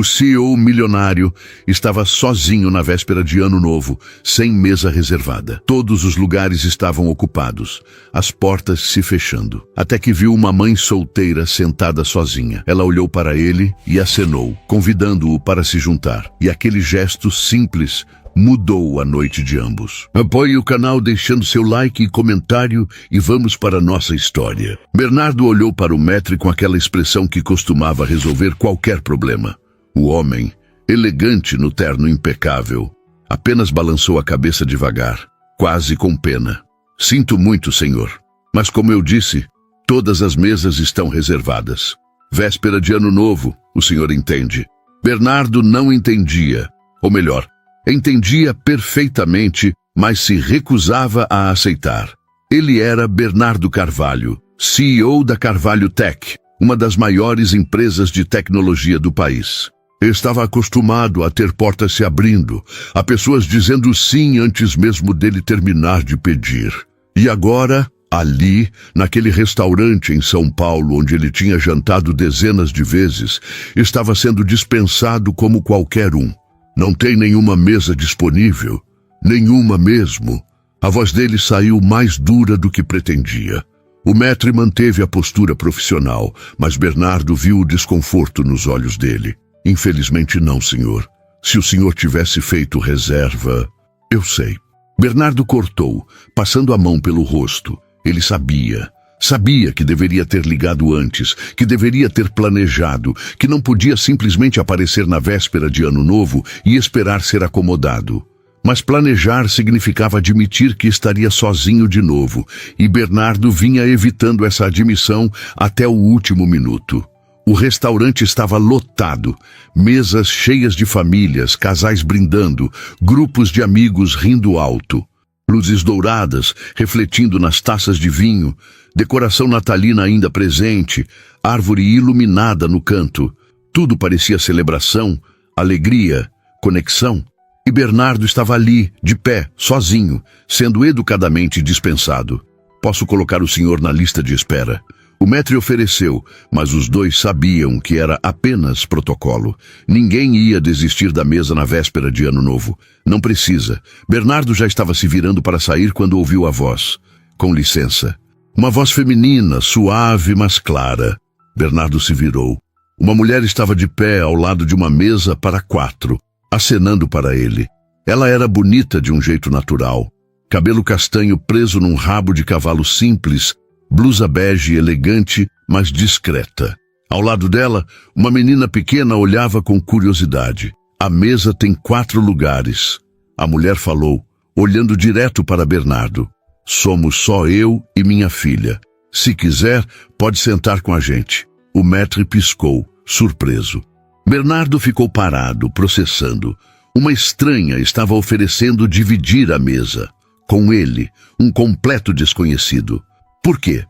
O CEO milionário estava sozinho na véspera de Ano Novo, sem mesa reservada. Todos os lugares estavam ocupados, as portas se fechando. Até que viu uma mãe solteira sentada sozinha. Ela olhou para ele e acenou, convidando-o para se juntar. E aquele gesto simples mudou a noite de ambos. Apoie o canal deixando seu like e comentário e vamos para a nossa história. Bernardo olhou para o maître com aquela expressão que costumava resolver qualquer problema. O homem, elegante no terno impecável, apenas balançou a cabeça devagar, quase com pena. Sinto muito, senhor, mas como eu disse, todas as mesas estão reservadas. Véspera de Ano Novo, o senhor entende. Bernardo não entendia, ou melhor, entendia perfeitamente, mas se recusava a aceitar. Ele era Bernardo Carvalho, CEO da Carvalho Tech, uma das maiores empresas de tecnologia do país. Estava acostumado a ter portas se abrindo, a pessoas dizendo sim antes mesmo dele terminar de pedir. E agora, ali, naquele restaurante em São Paulo, onde ele tinha jantado dezenas de vezes, estava sendo dispensado como qualquer um. Não tem nenhuma mesa disponível? Nenhuma mesmo. A voz dele saiu mais dura do que pretendia. O maître manteve a postura profissional, mas Bernardo viu o desconforto nos olhos dele. Infelizmente não, senhor. Se o senhor tivesse feito reserva... Eu sei. Bernardo cortou, passando a mão pelo rosto. Ele sabia que deveria ter ligado antes, que deveria ter planejado, que não podia simplesmente aparecer na véspera de Ano Novo e esperar ser acomodado. Mas planejar significava admitir que estaria sozinho de novo, e Bernardo vinha evitando essa admissão até o último minuto. O restaurante estava lotado, mesas cheias de famílias, casais brindando, grupos de amigos rindo alto. Luzes douradas refletindo nas taças de vinho, decoração natalina ainda presente, árvore iluminada no canto. Tudo parecia celebração, alegria, conexão. E Bernardo estava ali, de pé, sozinho, sendo educadamente dispensado. Posso colocar o senhor na lista de espera. O maître ofereceu, mas os dois sabiam que era apenas protocolo. Ninguém ia desistir da mesa na véspera de Ano Novo. Não precisa. Bernardo já estava se virando para sair quando ouviu a voz. Com licença. Uma voz feminina, suave, mas clara. Bernardo se virou. Uma mulher estava de pé ao lado de uma mesa para 4, acenando para ele. Ela era bonita de um jeito natural. Cabelo castanho preso num rabo de cavalo simples, blusa bege elegante, mas discreta. Ao lado dela, uma menina pequena olhava com curiosidade. A mesa tem 4 lugares. A mulher falou, olhando direto para Bernardo. Somos só eu e minha filha. Se quiser, pode sentar com a gente. O maître piscou, surpreso. Bernardo ficou parado, processando. Uma estranha estava oferecendo dividir a mesa. Com ele, um completo desconhecido. Por quê?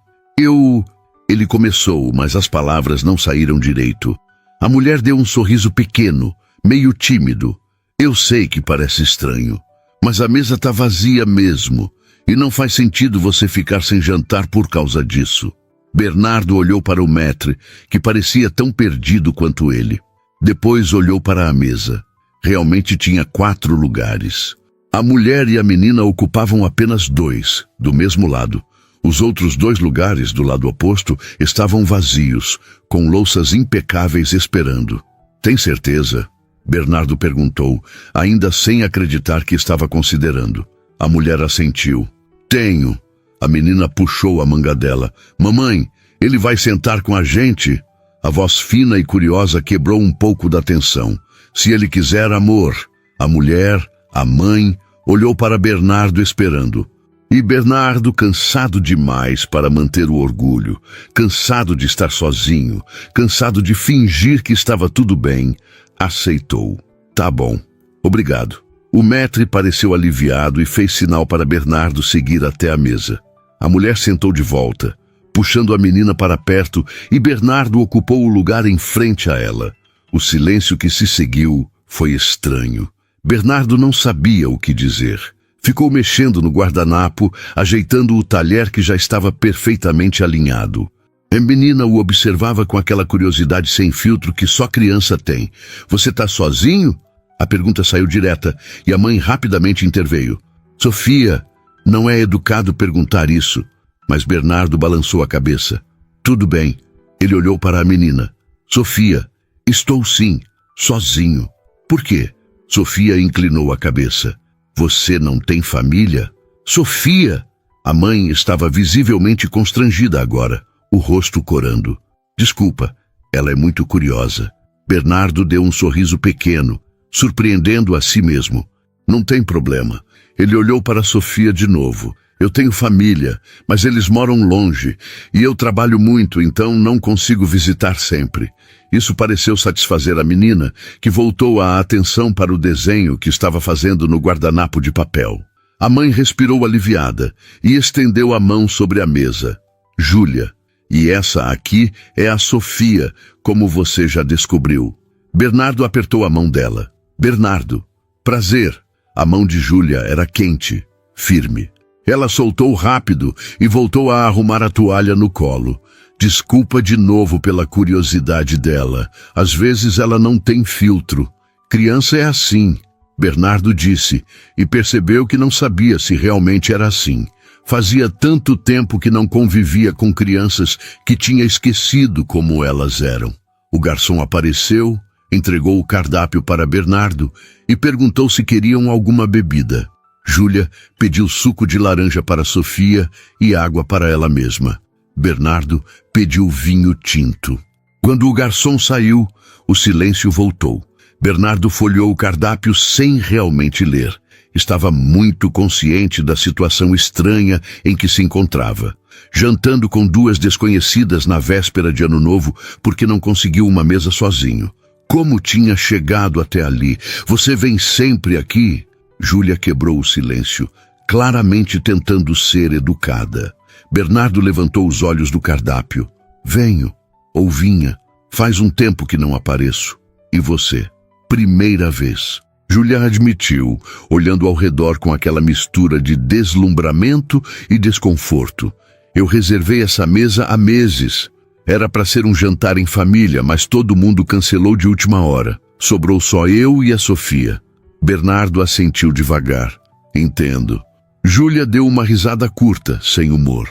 Ele começou, mas as palavras não saíram direito. A mulher deu um sorriso pequeno, meio tímido. Eu sei que parece estranho, mas a mesa tá vazia mesmo, e não faz sentido você ficar sem jantar por causa disso. Bernardo olhou para o maître, que parecia tão perdido quanto ele. Depois olhou para a mesa. Realmente tinha 4 lugares. A mulher e a menina ocupavam apenas 2, do mesmo lado. Os outros 2 lugares, do lado oposto, estavam vazios, com louças impecáveis esperando. Tem certeza? Bernardo perguntou, ainda sem acreditar que estava considerando. A mulher assentiu. Tenho. A menina puxou a manga dela. Mamãe, ele vai sentar com a gente? A voz fina e curiosa quebrou um pouco da tensão. Se ele quiser, amor. A mulher, a mãe, olhou para Bernardo esperando. E Bernardo, cansado demais para manter o orgulho, cansado de estar sozinho, cansado de fingir que estava tudo bem, aceitou. Tá bom. Obrigado. O maître pareceu aliviado e fez sinal para Bernardo seguir até a mesa. A mulher sentou de volta, puxando a menina para perto, e Bernardo ocupou o lugar em frente a ela. O silêncio que se seguiu foi estranho. Bernardo não sabia o que dizer. Ficou mexendo no guardanapo, ajeitando o talher que já estava perfeitamente alinhado. A menina o observava com aquela curiosidade sem filtro que só criança tem. Você tá sozinho? A pergunta saiu direta e a mãe rapidamente interveio. Sofia, não é educado perguntar isso. Mas Bernardo balançou a cabeça. Tudo bem. Ele olhou para a menina. Sofia, estou sim, sozinho. Por quê? Sofia inclinou a cabeça. Você não tem família? Sofia! A mãe estava visivelmente constrangida agora, o rosto corando. Desculpa, ela é muito curiosa. Bernardo deu um sorriso pequeno, surpreendendo a si mesmo. Não tem problema. Ele olhou para Sofia de novo. Eu tenho família, mas eles moram longe, e eu trabalho muito, então não consigo visitar sempre. Isso pareceu satisfazer a menina, que voltou a atenção para o desenho que estava fazendo no guardanapo de papel. A mãe respirou aliviada e estendeu a mão sobre a mesa. Júlia, e essa aqui é a Sofia, como você já descobriu. Bernardo apertou a mão dela. Bernardo, prazer. A mão de Júlia era quente, firme. Ela soltou rápido e voltou a arrumar a toalha no colo. Desculpa de novo pela curiosidade dela. Às vezes ela não tem filtro. Criança é assim, Bernardo disse, e percebeu que não sabia se realmente era assim. Fazia tanto tempo que não convivia com crianças que tinha esquecido como elas eram. O garçom apareceu, entregou o cardápio para Bernardo e perguntou se queriam alguma bebida. Júlia pediu suco de laranja para Sofia e água para ela mesma. Bernardo pediu vinho tinto. Quando o garçom saiu, o silêncio voltou. Bernardo folheou o cardápio sem realmente ler. Estava muito consciente da situação estranha em que se encontrava. Jantando com duas desconhecidas na véspera de Ano Novo porque não conseguiu uma mesa sozinho. Como tinha chegado até ali? Você vem sempre aqui? Júlia quebrou o silêncio, claramente tentando ser educada. Bernardo levantou os olhos do cardápio. Venho, ou vinha. Faz um tempo que não apareço. E você? Primeira vez. Júlia admitiu, olhando ao redor com aquela mistura de deslumbramento e desconforto. Eu reservei essa mesa há meses. Era para ser um jantar em família, mas todo mundo cancelou de última hora. Sobrou só eu e a Sofia. Bernardo assentiu devagar. Entendo. Júlia deu uma risada curta, sem humor.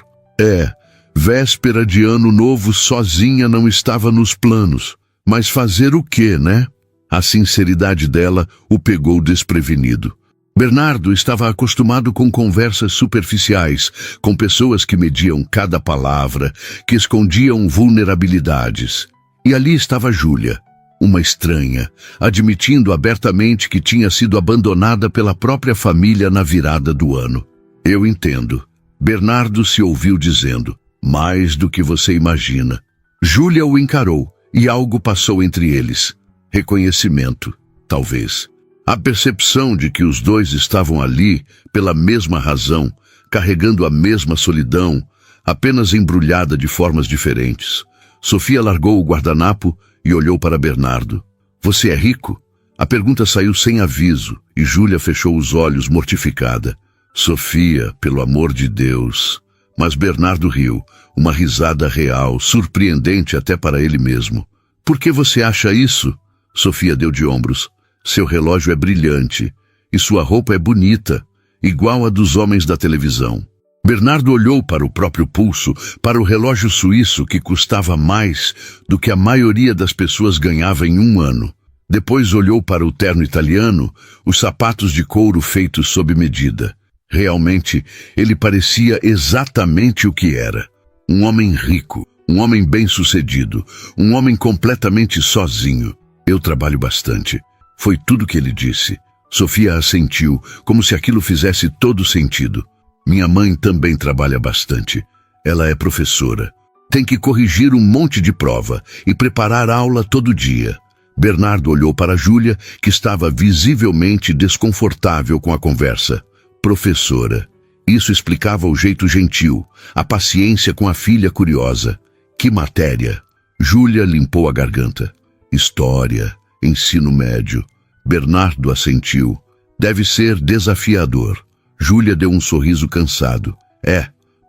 Véspera de Ano Novo sozinha não estava nos planos. Mas fazer o quê, né? A sinceridade dela o pegou desprevenido. Bernardo estava acostumado com conversas superficiais, com pessoas que mediam cada palavra, que escondiam vulnerabilidades. E ali estava Júlia, uma estranha, admitindo abertamente que tinha sido abandonada pela própria família na virada do ano. Eu entendo. Bernardo se ouviu dizendo, mais do que você imagina. Júlia o encarou e algo passou entre eles. Reconhecimento, talvez. A percepção de que os dois estavam ali pela mesma razão, carregando a mesma solidão, apenas embrulhada de formas diferentes. Sofia largou o guardanapo e olhou para Bernardo. Você é rico? A pergunta saiu sem aviso e Júlia fechou os olhos mortificada. Sofia, pelo amor de Deus. Mas Bernardo riu, uma risada real, surpreendente até para ele mesmo. Por que você acha isso? Sofia deu de ombros. Seu relógio é brilhante e sua roupa é bonita, igual a dos homens da televisão. Bernardo olhou para o próprio pulso, para o relógio suíço que custava mais do que a maioria das pessoas ganhava em um ano. Depois olhou para o terno italiano, os sapatos de couro feitos sob medida. Realmente, ele parecia exatamente o que era. Um homem rico, um homem bem-sucedido, um homem completamente sozinho. Eu trabalho bastante. Foi tudo que ele disse. Sofia assentiu, como se aquilo fizesse todo sentido. Minha mãe também trabalha bastante. Ela é professora. Tem que corrigir um monte de prova e preparar aula todo dia. Bernardo olhou para Júlia, que estava visivelmente desconfortável com a conversa. Professora. Isso explicava o jeito gentil, a paciência com a filha curiosa. Que matéria? Júlia limpou a garganta. História, ensino médio. Bernardo assentiu. Deve ser desafiador. Júlia deu um sorriso cansado.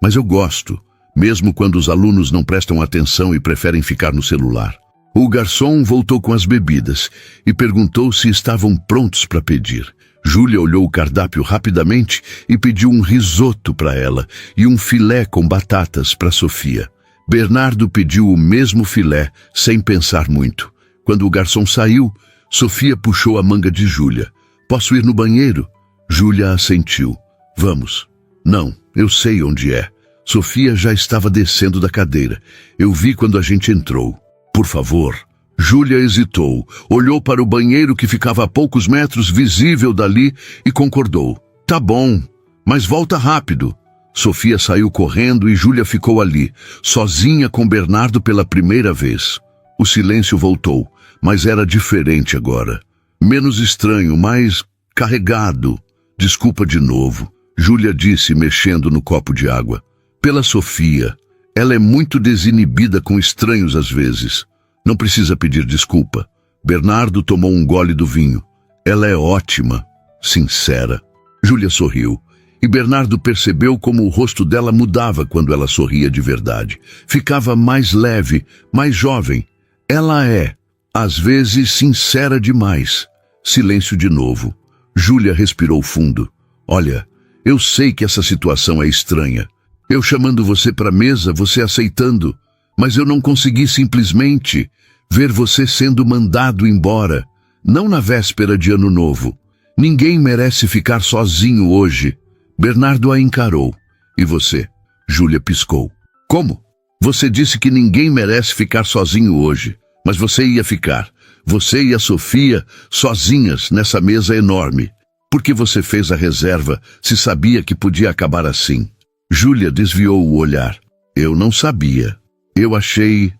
Mas eu gosto. mesmo quando os alunos não prestam atenção e preferem ficar no celular. O garçom voltou com as bebidas e perguntou se estavam prontos para pedir. Júlia olhou o cardápio rapidamente e pediu um risoto para ela e um filé com batatas para Sofia. Bernardo pediu o mesmo filé, sem pensar muito. Quando o garçom saiu, Sofia puxou a manga de Júlia. Posso ir no banheiro? Júlia assentiu. Vamos. Não, eu sei onde é. Sofia já estava descendo da cadeira. Eu vi quando a gente entrou. Por favor. Júlia hesitou, olhou para o banheiro que ficava a poucos metros visível dali e concordou. Tá bom, mas volta rápido. Sofia saiu correndo e Júlia ficou ali, sozinha com Bernardo pela primeira vez. O silêncio voltou, mas era diferente agora. Menos estranho, mais carregado. Desculpa de novo, Júlia disse, mexendo no copo de água. Pela Sofia. Ela é muito desinibida com estranhos às vezes. Não precisa pedir desculpa. Bernardo tomou um gole do vinho. Ela é ótima, sincera. Júlia sorriu. E Bernardo percebeu como o rosto dela mudava quando ela sorria de verdade. Ficava mais leve, mais jovem. Ela é, às vezes, sincera demais. Silêncio de novo. Júlia respirou fundo. Olha, eu sei que essa situação é estranha. Eu chamando você para a mesa, você aceitando. Mas eu não consegui simplesmente ver você sendo mandado embora. Não na véspera de Ano Novo. Ninguém merece ficar sozinho hoje. Bernardo a encarou. E você? Júlia piscou. Como? Você disse que ninguém merece ficar sozinho hoje. Mas você ia ficar. Você e a Sofia sozinhas nessa mesa enorme. Por que você fez a reserva se sabia que podia acabar assim? Júlia desviou o olhar. Eu não sabia. Eu achei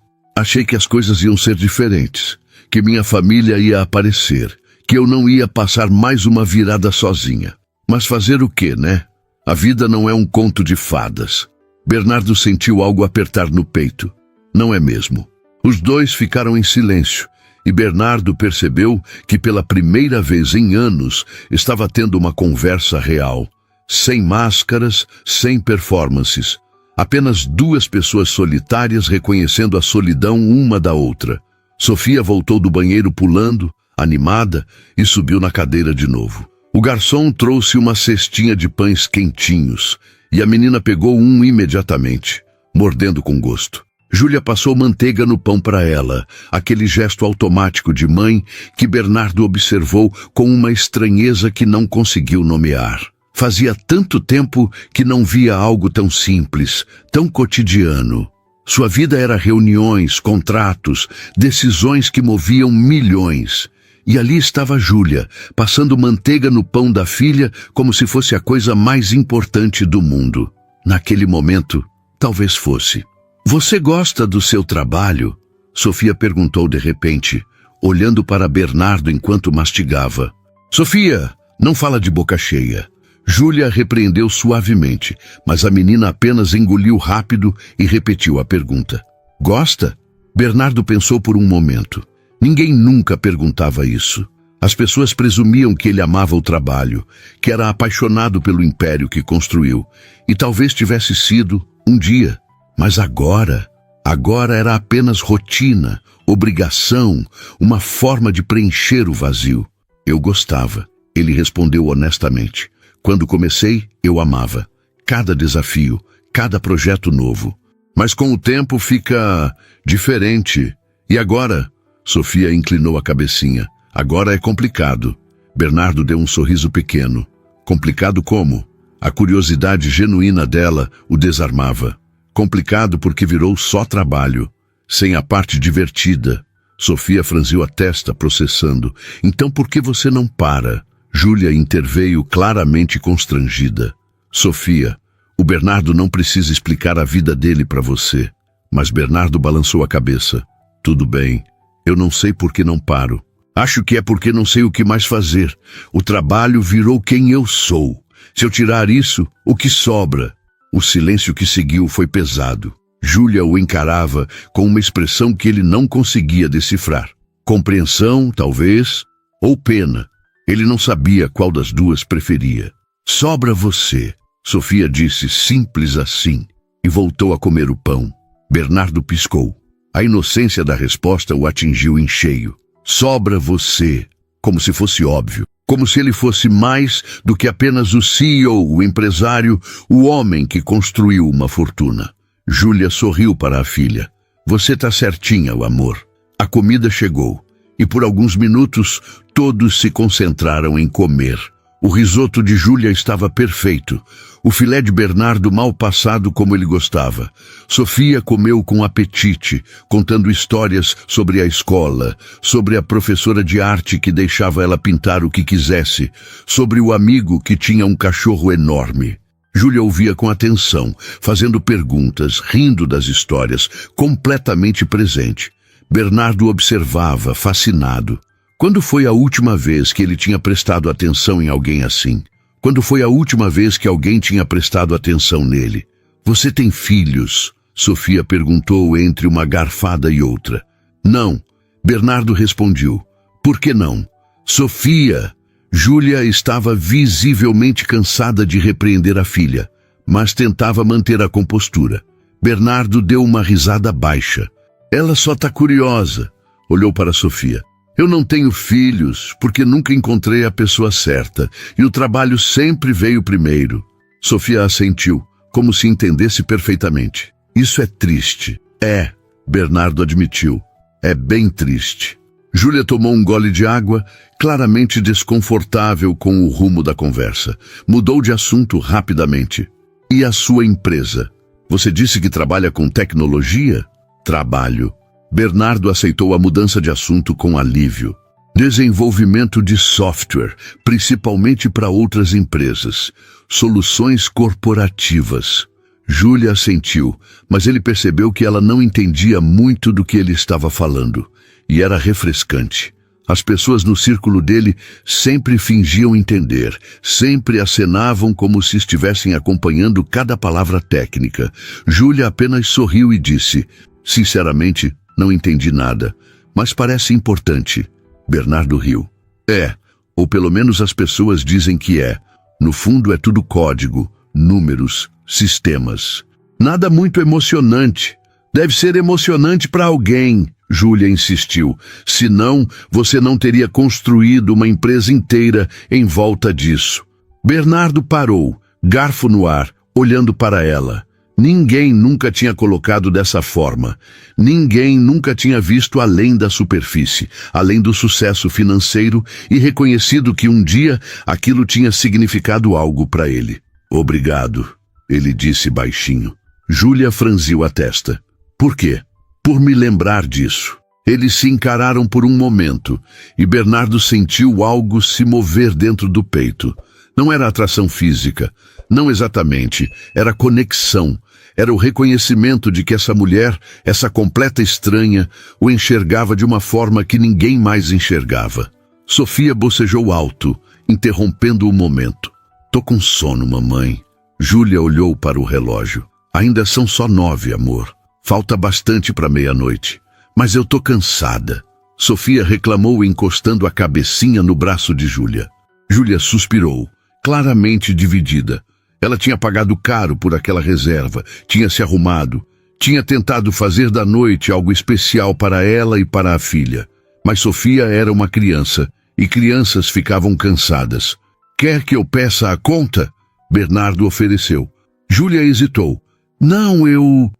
que as coisas iam ser diferentes, que minha família ia aparecer, que eu não ia passar mais uma virada sozinha. Mas fazer o quê, né? A vida não é um conto de fadas. Bernardo sentiu algo apertar no peito. Não é mesmo? Os dois ficaram em silêncio, e Bernardo percebeu que pela primeira vez em anos estava tendo uma conversa real, sem máscaras, sem performances. Apenas duas pessoas solitárias reconhecendo a solidão uma da outra. Sofia voltou do banheiro pulando, animada, e subiu na cadeira de novo. O garçom trouxe uma cestinha de pães quentinhos, e a menina pegou um imediatamente, mordendo com gosto. Júlia passou manteiga no pão para ela, aquele gesto automático de mãe que Bernardo observou com uma estranheza que não conseguiu nomear. Fazia tanto tempo que não via algo tão simples, tão cotidiano. Sua vida era reuniões, contratos, decisões que moviam milhões. E ali estava Júlia, passando manteiga no pão da filha como se fosse a coisa mais importante do mundo. Naquele momento, talvez fosse. Você gosta do seu trabalho? Sofia perguntou de repente, olhando para Bernardo enquanto mastigava. Sofia, não fala de boca cheia. Júlia repreendeu suavemente, mas a menina apenas engoliu rápido e repetiu a pergunta. Gosta? Bernardo pensou por um momento. Ninguém nunca perguntava isso. As pessoas presumiam que ele amava o trabalho, que era apaixonado pelo império que construiu, e talvez tivesse sido um dia. Mas agora era apenas rotina, obrigação, uma forma de preencher o vazio. Eu gostava, ele respondeu honestamente. Quando comecei, eu amava. Cada desafio, cada projeto novo. Mas com o tempo fica diferente. E agora? Sofia inclinou a cabecinha. Agora é complicado. Bernardo deu um sorriso pequeno. Complicado como? A curiosidade genuína dela o desarmava. Complicado porque virou só trabalho, sem a parte divertida. Sofia franziu a testa, processando. Então por que você não para? Júlia interveio claramente constrangida. Sofia, o Bernardo não precisa explicar a vida dele para você. Mas Bernardo balançou a cabeça. Tudo bem, eu não sei por que não paro. Acho que é porque não sei o que mais fazer. O trabalho virou quem eu sou. Se eu tirar isso, o que sobra? O silêncio que seguiu foi pesado. Júlia o encarava com uma expressão que ele não conseguia decifrar. Compreensão, talvez, ou pena. Ele não sabia qual das duas preferia. Sobra você, Sofia disse, simples assim. e voltou a comer o pão. Bernardo piscou. A inocência da resposta o atingiu em cheio. Sobra você, como se fosse óbvio. Como se ele fosse mais do que apenas o CEO, o empresário, o homem que construiu uma fortuna. Júlia sorriu para a filha. Você tá certinha, o amor. A comida chegou, e por alguns minutos todos se concentraram em comer. O risoto de Júlia estava perfeito. O filé de Bernardo mal passado como ele gostava. Sofia comeu com apetite, contando histórias sobre a escola, sobre a professora de arte que deixava ela pintar o que quisesse, sobre o amigo que tinha um cachorro enorme. Júlia ouvia com atenção, fazendo perguntas, rindo das histórias, completamente presente. Bernardo observava, fascinado. Quando foi a última vez que ele tinha prestado atenção em alguém assim? Quando foi a última vez que alguém tinha prestado atenção nele? Você tem filhos? Sofia perguntou entre uma garfada e outra. Não, Bernardo respondiu. Por que não? Sofia! Júlia estava visivelmente cansada de repreender a filha, mas tentava manter a compostura. Bernardo deu uma risada baixa. Ela só está curiosa. Olhou para Sofia. Eu não tenho filhos, porque nunca encontrei a pessoa certa, e o trabalho sempre veio primeiro. Sofia assentiu, como se entendesse perfeitamente. Isso é triste. É, Bernardo admitiu. É bem triste. Júlia tomou um gole de água, claramente desconfortável com o rumo da conversa. Mudou de assunto rapidamente. E a sua empresa? Você disse que trabalha com tecnologia? Trabalho. Bernardo aceitou a mudança de assunto com alívio. Desenvolvimento de software, principalmente para outras empresas. Soluções corporativas. Júlia assentiu, mas ele percebeu que ela não entendia muito do que ele estava falando. E era refrescante. As pessoas no círculo dele sempre fingiam entender, sempre acenavam como se estivessem acompanhando cada palavra técnica. Júlia apenas sorriu e disse, sinceramente, não entendi nada, mas parece importante. Bernardo riu. É, ou pelo menos as pessoas dizem que é. No fundo é tudo código, números, sistemas. Nada muito emocionante. Deve ser emocionante para alguém, Júlia insistiu. Senão, você não teria construído uma empresa inteira em volta disso. Bernardo parou, garfo no ar, olhando para ela. Ninguém nunca tinha colocado dessa forma. Ninguém nunca tinha visto além da superfície, além do sucesso financeiro e reconhecido que um dia aquilo tinha significado algo para ele. Obrigado, ele disse baixinho. Júlia franziu a testa. Por quê? Por me lembrar disso. Eles se encararam por um momento e Bernardo sentiu algo se mover dentro do peito. Não era atração física, não exatamente, era conexão. Era o reconhecimento de que essa mulher, essa completa estranha, o enxergava de uma forma que ninguém mais enxergava. Sofia bocejou alto, interrompendo o momento. Tô com sono, mamãe. Júlia olhou para o relógio. Ainda são só 9, amor. Falta bastante para meia-noite. Mas eu tô cansada. Sofia reclamou encostando a cabecinha no braço de Júlia. Júlia suspirou, claramente dividida. Ela tinha pagado caro por aquela reserva, tinha se arrumado, tinha tentado fazer da noite algo especial para ela e para a filha. Mas Sofia era uma criança, e crianças ficavam cansadas. Quer que eu peça a conta? Bernardo ofereceu. Júlia hesitou. Não, eu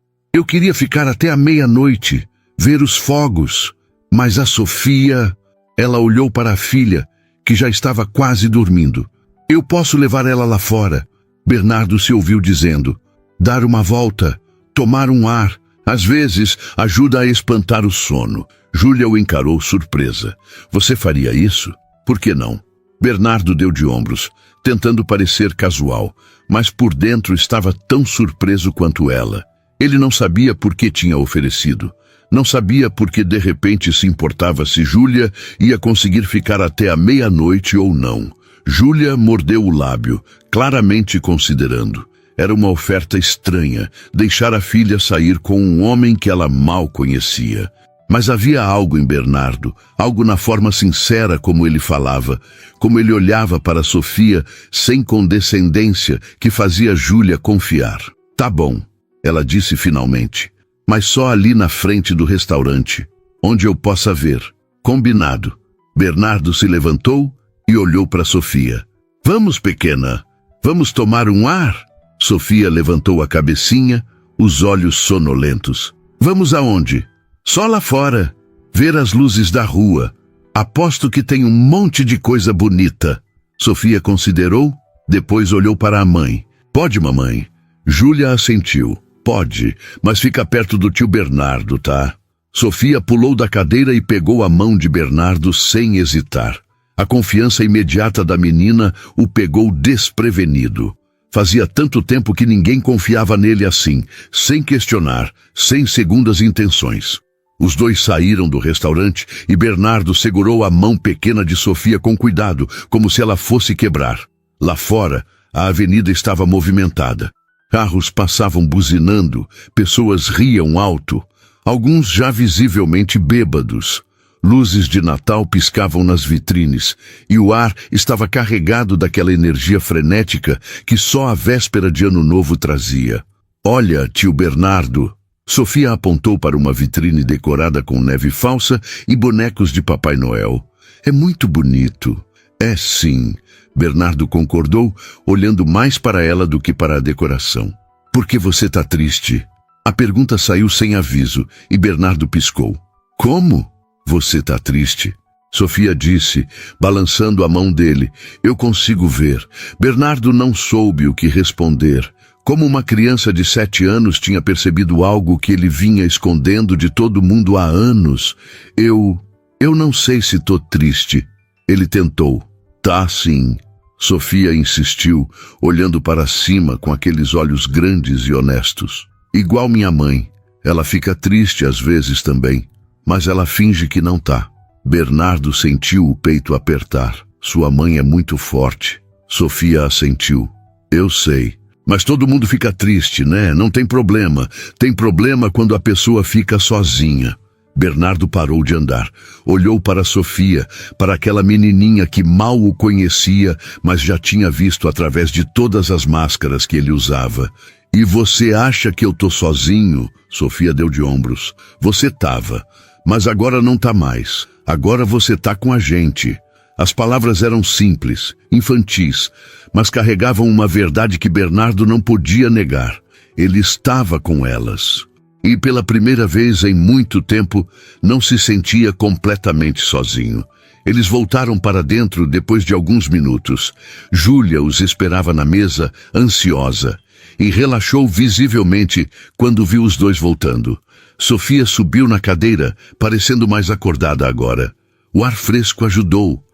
queria ficar até a meia-noite, ver os fogos. Mas a Sofia... Ela olhou para a filha, que já estava quase dormindo. Eu posso levar ela lá fora. Bernardo se ouviu dizendo, dar uma volta, tomar um ar, às vezes ajuda a espantar o sono. Júlia o encarou surpresa. Você faria isso? Por que não? Bernardo deu de ombros, tentando parecer casual, mas por dentro estava tão surpreso quanto ela. Ele não sabia por que tinha oferecido. Não sabia por que de repente se importava se Júlia ia conseguir ficar até a meia-noite ou não. Júlia mordeu o lábio, claramente considerando. Era uma oferta estranha, deixar a filha sair com um homem que ela mal conhecia. Mas havia algo em Bernardo, algo na forma sincera como ele falava, como ele olhava para Sofia sem condescendência, que fazia Júlia confiar. Tá bom. ela disse finalmente. Mas só ali na frente do restaurante, onde eu possa ver. Combinado. Bernardo se levantou e olhou para Sofia. Vamos, pequena. Vamos tomar um ar? Sofia levantou a cabecinha, os olhos sonolentos. Vamos aonde? Só lá fora. Ver as luzes da rua. Aposto que tem um monte de coisa bonita. Sofia considerou, depois olhou para a mãe. Pode, mamãe? Júlia assentiu. Pode, mas fica perto do tio Bernardo, tá? Sofia pulou da cadeira e pegou a mão de Bernardo sem hesitar. A confiança imediata da menina o pegou desprevenido. Fazia tanto tempo que ninguém confiava nele assim, sem questionar, sem segundas intenções. Os dois saíram do restaurante e Bernardo segurou a mão pequena de Sofia com cuidado, como se ela fosse quebrar. Lá fora, a avenida estava movimentada. Carros passavam buzinando, pessoas riam alto, alguns já visivelmente bêbados. Luzes de Natal piscavam nas vitrines e o ar estava carregado daquela energia frenética que só a véspera de Ano Novo trazia. Olha, tio Bernardo. Sofia apontou para uma vitrine decorada com neve falsa e bonecos de Papai Noel. É muito bonito. É sim. Bernardo concordou, olhando mais para ela do que para a decoração. Por que você está triste? A pergunta saiu sem aviso e Bernardo piscou. Como? Você está triste? Sofia disse, balançando a mão dele. Eu consigo ver. Bernardo não soube o que responder. Como uma criança de 7 anos tinha percebido algo que ele vinha escondendo de todo mundo há anos. Eu não sei se tô triste. Ele tentou. Tá sim. Sofia insistiu, olhando para cima com aqueles olhos grandes e honestos. Igual minha mãe. Ela fica triste às vezes também, mas ela finge que não tá. Bernardo sentiu o peito apertar. Sua mãe é muito forte. Sofia assentiu. Eu sei. Mas todo mundo fica triste, né? Não tem problema. Tem problema quando a pessoa fica sozinha. Bernardo parou de andar. Olhou para Sofia, para aquela menininha que mal o conhecia, mas já tinha visto através de todas as máscaras que ele usava. E você acha que eu tô sozinho? Sofia deu de ombros. Você tava, mas agora não tá mais. Agora você tá com a gente. As palavras eram simples, infantis, mas carregavam uma verdade que Bernardo não podia negar. Ele estava com elas. E pela primeira vez em muito tempo, não se sentia completamente sozinho. Eles voltaram para dentro depois de alguns minutos. Júlia os esperava na mesa, ansiosa, e relaxou visivelmente quando viu os dois voltando. Sofia subiu na cadeira, parecendo mais acordada agora. O ar fresco ajudou.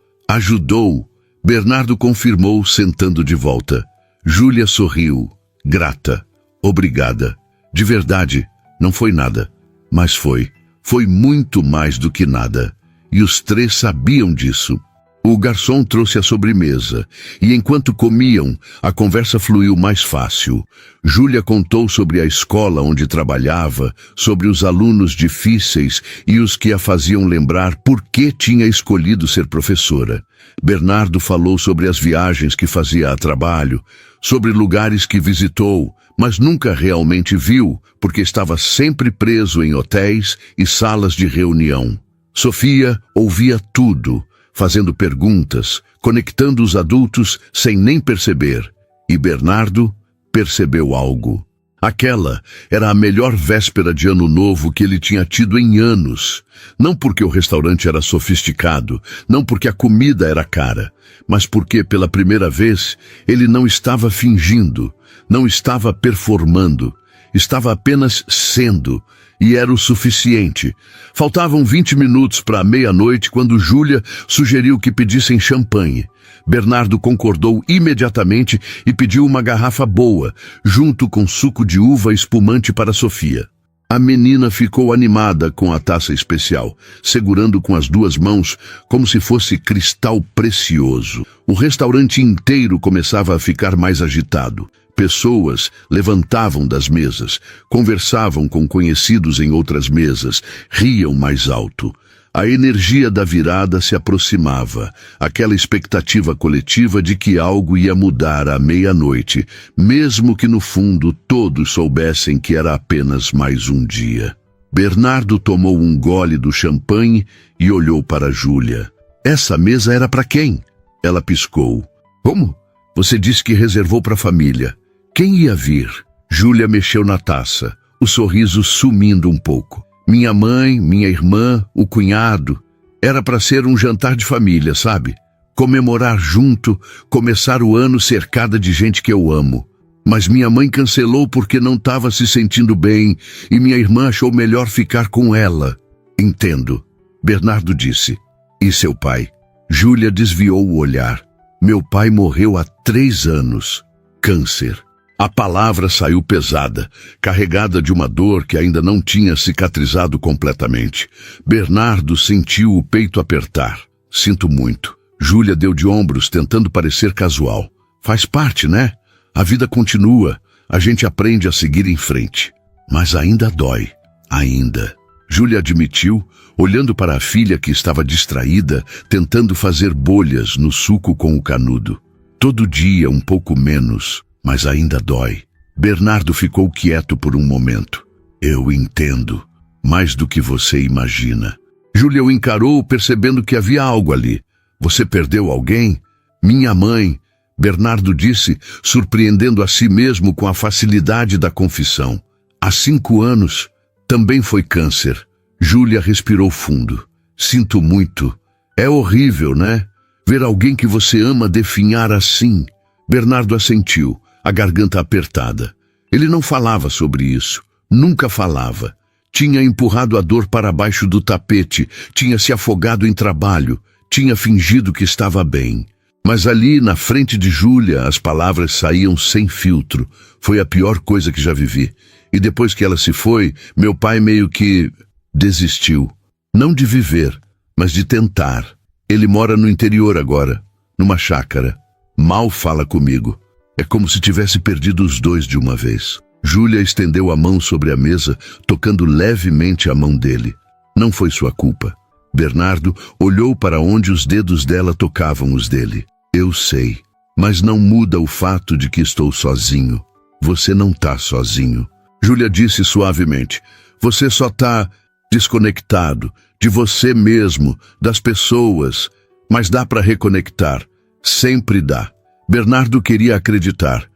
Bernardo confirmou, sentando de volta. Júlia sorriu, grata. Obrigada. De verdade. Não foi nada, mas foi. Foi muito mais do que nada. E os três sabiam disso. O garçom trouxe a sobremesa, e enquanto comiam, a conversa fluiu mais fácil. Júlia contou sobre a escola onde trabalhava, sobre os alunos difíceis e os que a faziam lembrar por que tinha escolhido ser professora. Bernardo falou sobre as viagens que fazia a trabalho, sobre lugares que visitou, mas nunca realmente viu, porque estava sempre preso em hotéis e salas de reunião. Sofia ouvia tudo, fazendo perguntas, conectando os adultos sem nem perceber. E Bernardo percebeu algo. Aquela era a melhor véspera de Ano Novo que ele tinha tido em anos. Não porque o restaurante era sofisticado, não porque a comida era cara, mas porque, pela primeira vez, ele não estava fingindo, não estava performando, estava apenas sendo, e era o suficiente. Faltavam 20 minutos para a meia-noite quando Júlia sugeriu que pedissem champanhe. Bernardo concordou imediatamente e pediu uma garrafa boa, junto com suco de uva espumante para Sofia. A menina ficou animada com a taça especial, segurando com as 2 mãos como se fosse cristal precioso. O restaurante inteiro começava a ficar mais agitado. Pessoas levantavam das mesas, conversavam com conhecidos em outras mesas, riam mais alto. A energia da virada se aproximava, aquela expectativa coletiva de que algo ia mudar à meia-noite, mesmo que no fundo todos soubessem que era apenas mais um dia. Bernardo tomou um gole do champanhe e olhou para Júlia. Essa mesa era para quem? Ela piscou. Como? Você disse que reservou para a família. Quem ia vir? Júlia mexeu na taça, o sorriso sumindo um pouco. Minha mãe, minha irmã, o cunhado. Era para ser um jantar de família, sabe? Comemorar junto, começar o ano cercada de gente que eu amo. Mas minha mãe cancelou porque não estava se sentindo bem e minha irmã achou melhor ficar com ela. Entendo, Bernardo disse. E seu pai? Júlia desviou o olhar. Meu pai morreu há 3 anos. Câncer. A palavra saiu pesada, carregada de uma dor que ainda não tinha cicatrizado completamente. Bernardo sentiu o peito apertar. Sinto muito. Júlia deu de ombros, tentando parecer casual. Faz parte, né? A vida continua. A gente aprende a seguir em frente. Mas ainda dói. Ainda. Júlia admitiu, olhando para a filha que estava distraída, tentando fazer bolhas no suco com o canudo. Todo dia um pouco menos. Mas ainda dói. Bernardo ficou quieto por um momento. Eu entendo, mais do que você imagina. Júlia o encarou, percebendo que havia algo ali. Você perdeu alguém? Minha mãe, Bernardo disse, surpreendendo a si mesmo com a facilidade da confissão. Há 5 anos, também foi câncer. Júlia respirou fundo. Sinto muito. É horrível, né? Ver alguém que você ama definhar assim. Bernardo assentiu, a garganta apertada. Ele não falava sobre isso. Nunca falava. Tinha empurrado a dor para baixo do tapete, tinha se afogado em trabalho, tinha fingido que estava bem. Mas ali, na frente de Júlia, as palavras saíam sem filtro. Foi a pior coisa que já vivi. E depois que ela se foi, meu pai meio que desistiu. Não de viver, mas de tentar. Ele mora no interior agora, numa chácara. Mal fala comigo. É como se tivesse perdido os dois de uma vez. Júlia estendeu a mão sobre a mesa, tocando levemente a mão dele. Não foi sua culpa. Bernardo olhou para onde os dedos dela tocavam os dele. Eu sei, mas não muda o fato de que estou sozinho. Você não está sozinho. Júlia disse suavemente. Você só está desconectado de você mesmo, das pessoas. Mas dá para reconectar. Sempre dá. Bernardo queria acreditar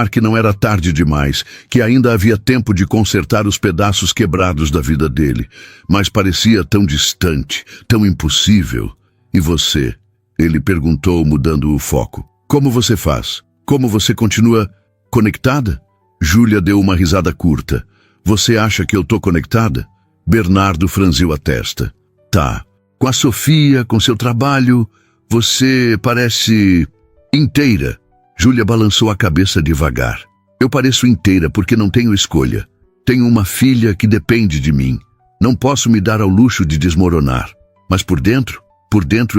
que não era tarde demais, que ainda havia tempo de consertar os pedaços quebrados da vida dele, mas parecia tão distante, tão impossível. E você? Ele perguntou, mudando o foco. Como você faz? Como você continua conectada? Júlia deu uma risada curta. Você acha que eu tô conectada? Bernardo franziu a testa. Tá. Com a Sofia, com seu trabalho, você parece inteira. Júlia balançou a cabeça devagar. Eu pareço inteira porque não tenho escolha. Tenho uma filha que depende de mim. Não posso me dar ao luxo de desmoronar. Mas por dentro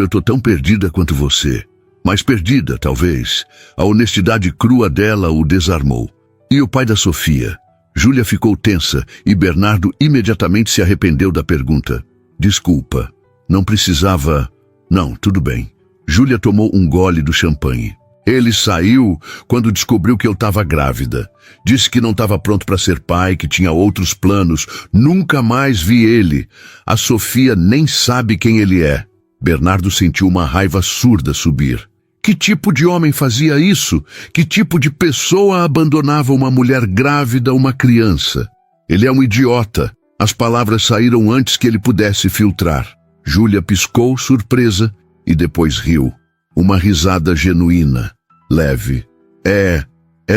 eu tô tão perdida quanto você. Mais perdida, talvez. A honestidade crua dela o desarmou. E o pai da Sofia? Júlia ficou tensa e Bernardo imediatamente se arrependeu da pergunta. Desculpa, não precisava... Não, tudo bem. Júlia tomou um gole do champanhe. Ele saiu quando descobriu que eu estava grávida. Disse que não estava pronto para ser pai, que tinha outros planos. Nunca mais vi ele. A Sofia nem sabe quem ele é. Bernardo sentiu uma raiva surda subir. Que tipo de homem fazia isso? Que tipo de pessoa abandonava uma mulher grávida, uma criança? Ele é um idiota. As palavras saíram antes que ele pudesse filtrar. Júlia piscou, surpresa, e depois riu. Uma risada genuína, leve. É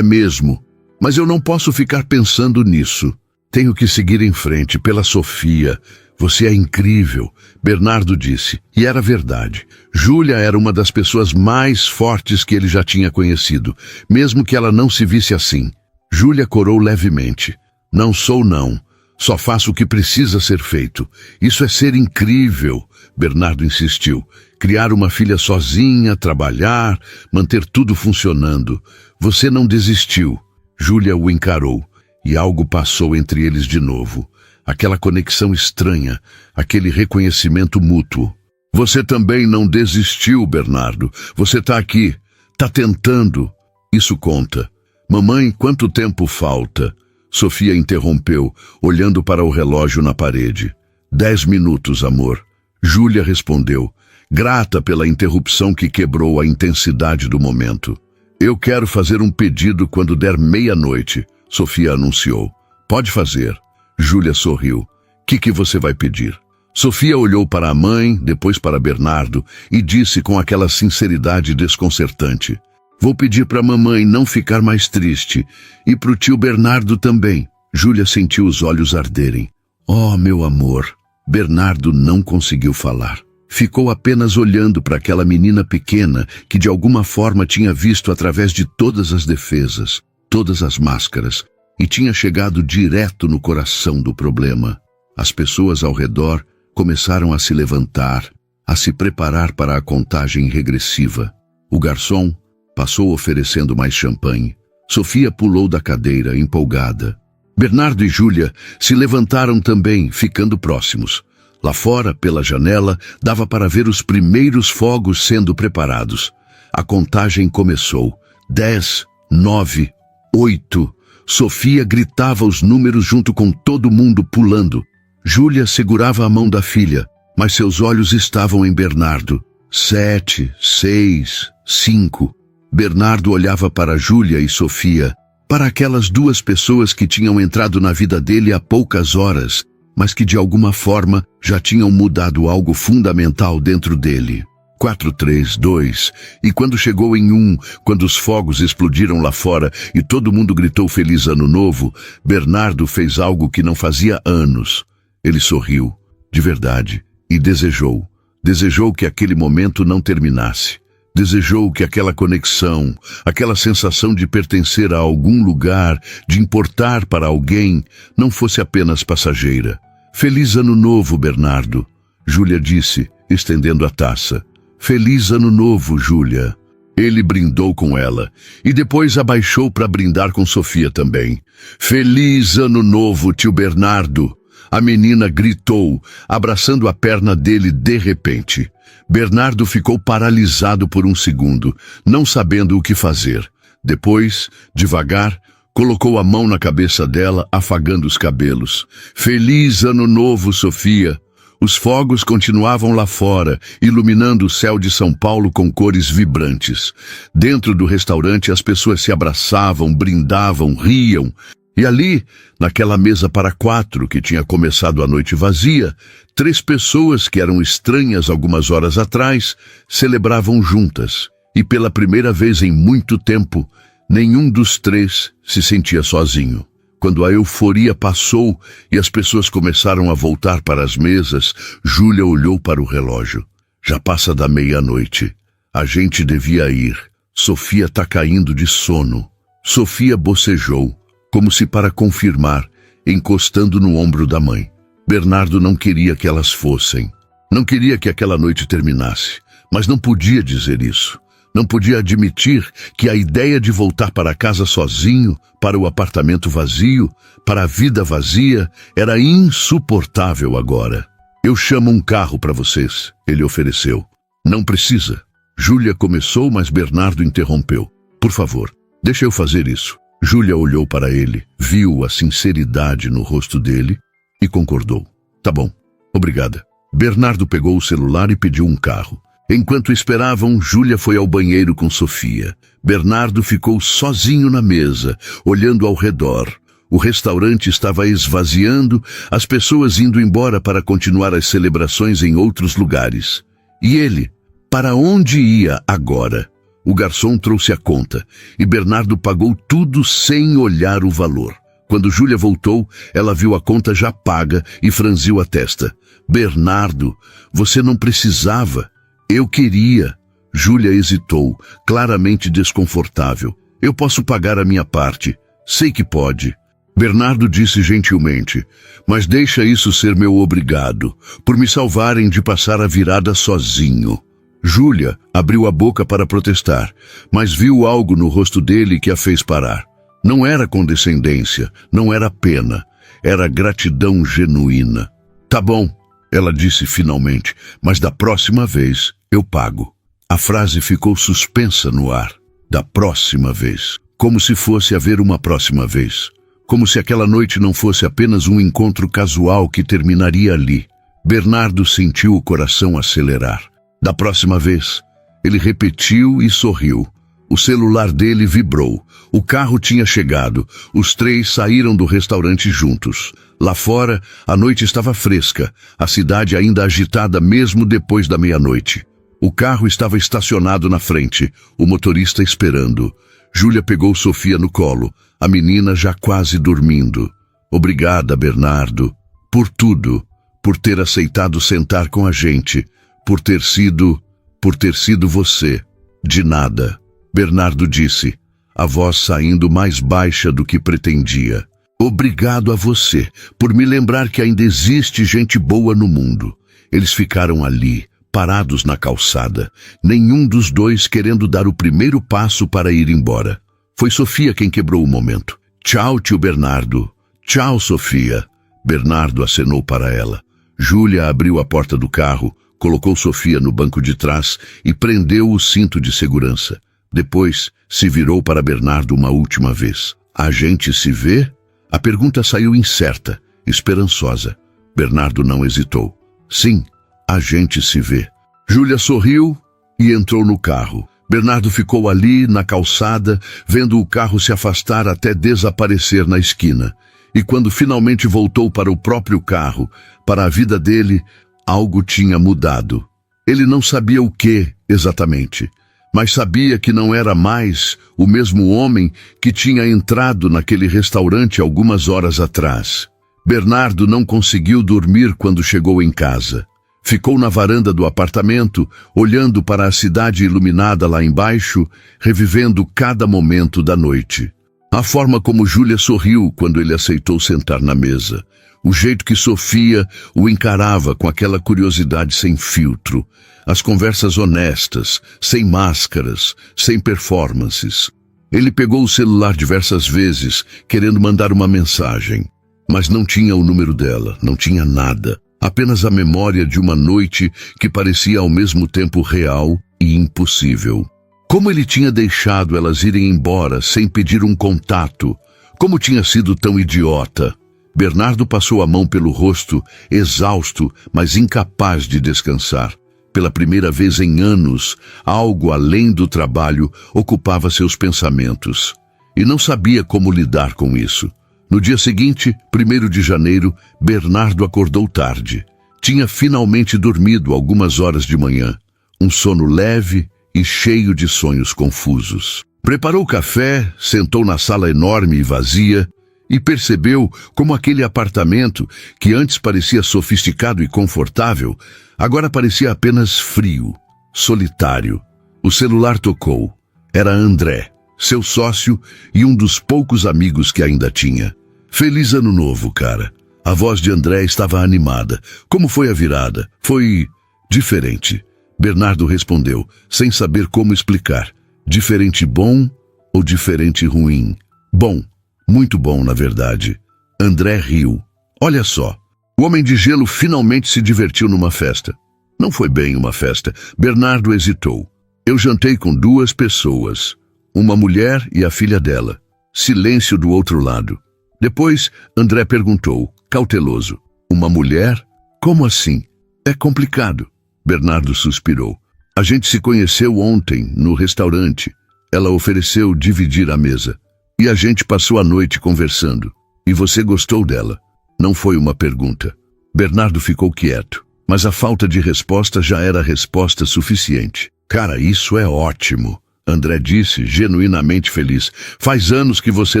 mesmo. Mas eu não posso ficar pensando nisso. Tenho que seguir em frente pela Sofia. Você é incrível, Bernardo disse. E era verdade. Júlia era uma das pessoas mais fortes que ele já tinha conhecido, mesmo que ela não se visse assim. Júlia corou levemente. Não sou não. Só faço o que precisa ser feito. Isso é ser incrível, Bernardo insistiu. Criar uma filha sozinha, trabalhar, manter tudo funcionando. Você não desistiu. Júlia o encarou, e algo passou entre eles de novo. aquela conexão estranha, aquele reconhecimento mútuo. Você também não desistiu, Bernardo. Você tá aqui, tá tentando. Isso conta. Mamãe, quanto tempo falta? Sofia interrompeu, olhando para o relógio na parede. 10 minutos, amor. Júlia respondeu, grata pela interrupção que quebrou a intensidade do momento. Eu quero fazer um pedido quando der meia-noite, Sofia anunciou. Pode fazer. Júlia sorriu. Que você vai pedir? Sofia olhou para a mãe, depois para Bernardo, e disse com aquela sinceridade desconcertante. Vou pedir para a mamãe não ficar mais triste, e para o tio Bernardo também. Júlia sentiu os olhos arderem. Oh, meu amor! Bernardo não conseguiu falar. Ficou apenas olhando para aquela menina pequena que de alguma forma tinha visto através de todas as defesas, todas as máscaras, e tinha chegado direto no coração do problema. As pessoas ao redor começaram a se levantar, a se preparar para a contagem regressiva. O garçom passou oferecendo mais champanhe. Sofia pulou da cadeira, empolgada. Bernardo e Júlia se levantaram também, ficando próximos. Lá fora, pela janela, dava para ver os primeiros fogos sendo preparados. A contagem começou. 10, 9, 8. Sofia gritava os números junto com todo mundo pulando. Júlia segurava a mão da filha, mas seus olhos estavam em Bernardo. 7, 6, 5. Bernardo olhava para Júlia e Sofia, para aquelas duas pessoas que tinham entrado na vida dele há poucas horas, mas que de alguma forma já tinham mudado algo fundamental dentro dele. 4, 3, 2, e quando chegou em 1, quando os fogos explodiram lá fora e todo mundo gritou Feliz Ano Novo, Bernardo fez algo que não fazia anos. Ele sorriu, de verdade, e desejou que aquele momento não terminasse. Desejou que aquela conexão, aquela sensação de pertencer a algum lugar, de importar para alguém, não fosse apenas passageira. Feliz Ano Novo, Bernardo, Júlia disse, estendendo a taça. Feliz Ano Novo, Júlia. Ele brindou com ela, e depois abaixou para brindar com Sofia também. Feliz Ano Novo, tio Bernardo. A menina gritou, abraçando a perna dele de repente. Bernardo ficou paralisado por um segundo, não sabendo o que fazer. Depois, devagar, colocou a mão na cabeça dela, afagando os cabelos. Feliz Ano Novo, Sofia! Os fogos continuavam lá fora, iluminando o céu de São Paulo com cores vibrantes. Dentro do restaurante, as pessoas se abraçavam, brindavam, riam. E ali, naquela mesa para 4 que tinha começado a noite vazia, 3 pessoas que eram estranhas algumas horas atrás celebravam juntas. E pela primeira vez em muito tempo, nenhum dos 3 se sentia sozinho. Quando a euforia passou e as pessoas começaram a voltar para as mesas, Júlia olhou para o relógio. Já passa da meia-noite. A gente devia ir. Sofia tá caindo de sono. Sofia bocejou, como se para confirmar, encostando no ombro da mãe. Bernardo não queria que elas fossem. Não queria que aquela noite terminasse, mas não podia dizer isso. Não podia admitir que a ideia de voltar para casa sozinho, para o apartamento vazio, para a vida vazia, era insuportável agora. Eu chamo um carro para vocês, ele ofereceu. Não precisa. Júlia começou, mas Bernardo interrompeu. Por favor, deixa eu fazer isso. Júlia olhou para ele, viu a sinceridade no rosto dele e concordou. Tá bom, obrigada. Bernardo pegou o celular e pediu um carro. Enquanto esperavam, Júlia foi ao banheiro com Sofia. Bernardo ficou sozinho na mesa, olhando ao redor. O restaurante estava esvaziando, as pessoas indo embora para continuar as celebrações em outros lugares. E ele, para onde ia agora? O garçom trouxe a conta, e Bernardo pagou tudo sem olhar o valor. Quando Júlia voltou, ela viu a conta já paga e franziu a testa. Bernardo, você não precisava. Eu queria. Júlia hesitou, claramente desconfortável. Eu posso pagar a minha parte. Sei que pode. Bernardo disse gentilmente, mas deixa isso ser meu obrigado, por me salvarem de passar a virada sozinho. Júlia abriu a boca para protestar, mas viu algo no rosto dele que a fez parar. Não era condescendência, não era pena. era gratidão genuína. Tá bom, ela disse finalmente, mas da próxima vez eu pago. A frase ficou suspensa no ar. Da próxima vez. Como se fosse haver uma próxima vez. Como se aquela noite não fosse apenas um encontro casual que terminaria ali. Bernardo sentiu o coração acelerar. Da próxima vez. Ele repetiu e sorriu. O celular dele vibrou. O carro tinha chegado. Os três saíram do restaurante juntos. Lá fora, a noite estava fresca. A cidade ainda agitada mesmo depois da meia-noite. O carro estava estacionado na frente. O motorista esperando. Júlia pegou Sofia no colo. A menina já quase dormindo. Obrigada, Bernardo. Por tudo. Por ter aceitado sentar com a gente. Por ter sido você. De nada. Bernardo disse, a voz saindo mais baixa do que pretendia. Obrigado a você, por me lembrar que ainda existe gente boa no mundo. Eles ficaram ali, parados na calçada, nenhum dos dois querendo dar o primeiro passo para ir embora. Foi Sofia quem quebrou o momento. Tchau, tio Bernardo. Tchau, Sofia. Bernardo acenou para ela. Júlia abriu a porta do carro, colocou Sofia no banco de trás e prendeu o cinto de segurança. Depois, se virou para Bernardo uma última vez. A gente se vê? A pergunta saiu incerta, esperançosa. Bernardo não hesitou. Sim, a gente se vê. Júlia sorriu e entrou no carro. Bernardo ficou ali, na calçada, vendo o carro se afastar até desaparecer na esquina. E quando finalmente voltou para o próprio carro, para a vida dele, algo tinha mudado. Ele não sabia o que exatamente, mas sabia que não era mais o mesmo homem que tinha entrado naquele restaurante algumas horas atrás. Bernardo não conseguiu dormir quando chegou em casa. Ficou na varanda do apartamento, olhando para a cidade iluminada lá embaixo, revivendo cada momento da noite. A forma como Júlia sorriu quando ele aceitou sentar na mesa. O jeito que Sofia o encarava com aquela curiosidade sem filtro. As conversas honestas, sem máscaras, sem performances. Ele pegou o celular diversas vezes, querendo mandar uma mensagem. Mas não tinha o número dela, não tinha nada. Apenas a memória de uma noite que parecia ao mesmo tempo real e impossível. Como ele tinha deixado elas irem embora sem pedir um contato? Como tinha sido tão idiota? Bernardo passou a mão pelo rosto, exausto, mas incapaz de descansar. Pela primeira vez em anos, algo além do trabalho ocupava seus pensamentos. E não sabia como lidar com isso. No dia seguinte, 1º de janeiro, Bernardo acordou tarde. Tinha finalmente dormido algumas horas de manhã. Um sono leve e cheio de sonhos confusos. Preparou café, sentou na sala enorme e vazia e percebeu como aquele apartamento, que antes parecia sofisticado e confortável, agora parecia apenas frio, solitário. O celular tocou. Era André, seu sócio e um dos poucos amigos que ainda tinha. Feliz ano novo, cara. A voz de André estava animada. Como foi a virada? Foi diferente. Bernardo respondeu, sem saber como explicar. Diferente bom ou diferente ruim? Bom. Muito bom, na verdade. André riu. Olha só. O Homem de Gelo finalmente se divertiu numa festa. Não foi bem uma festa. Bernardo hesitou. Eu jantei com 2 pessoas. Uma mulher e a filha dela. Silêncio do outro lado. Depois, André perguntou, cauteloso. Uma mulher? Como assim? É complicado. Bernardo suspirou. A gente se conheceu ontem, no restaurante. Ela ofereceu dividir a mesa. E a gente passou a noite conversando. E você gostou dela? Não foi uma pergunta. Bernardo ficou quieto. Mas a falta de resposta já era resposta suficiente. Cara, isso é ótimo. André disse, genuinamente feliz. Faz anos que você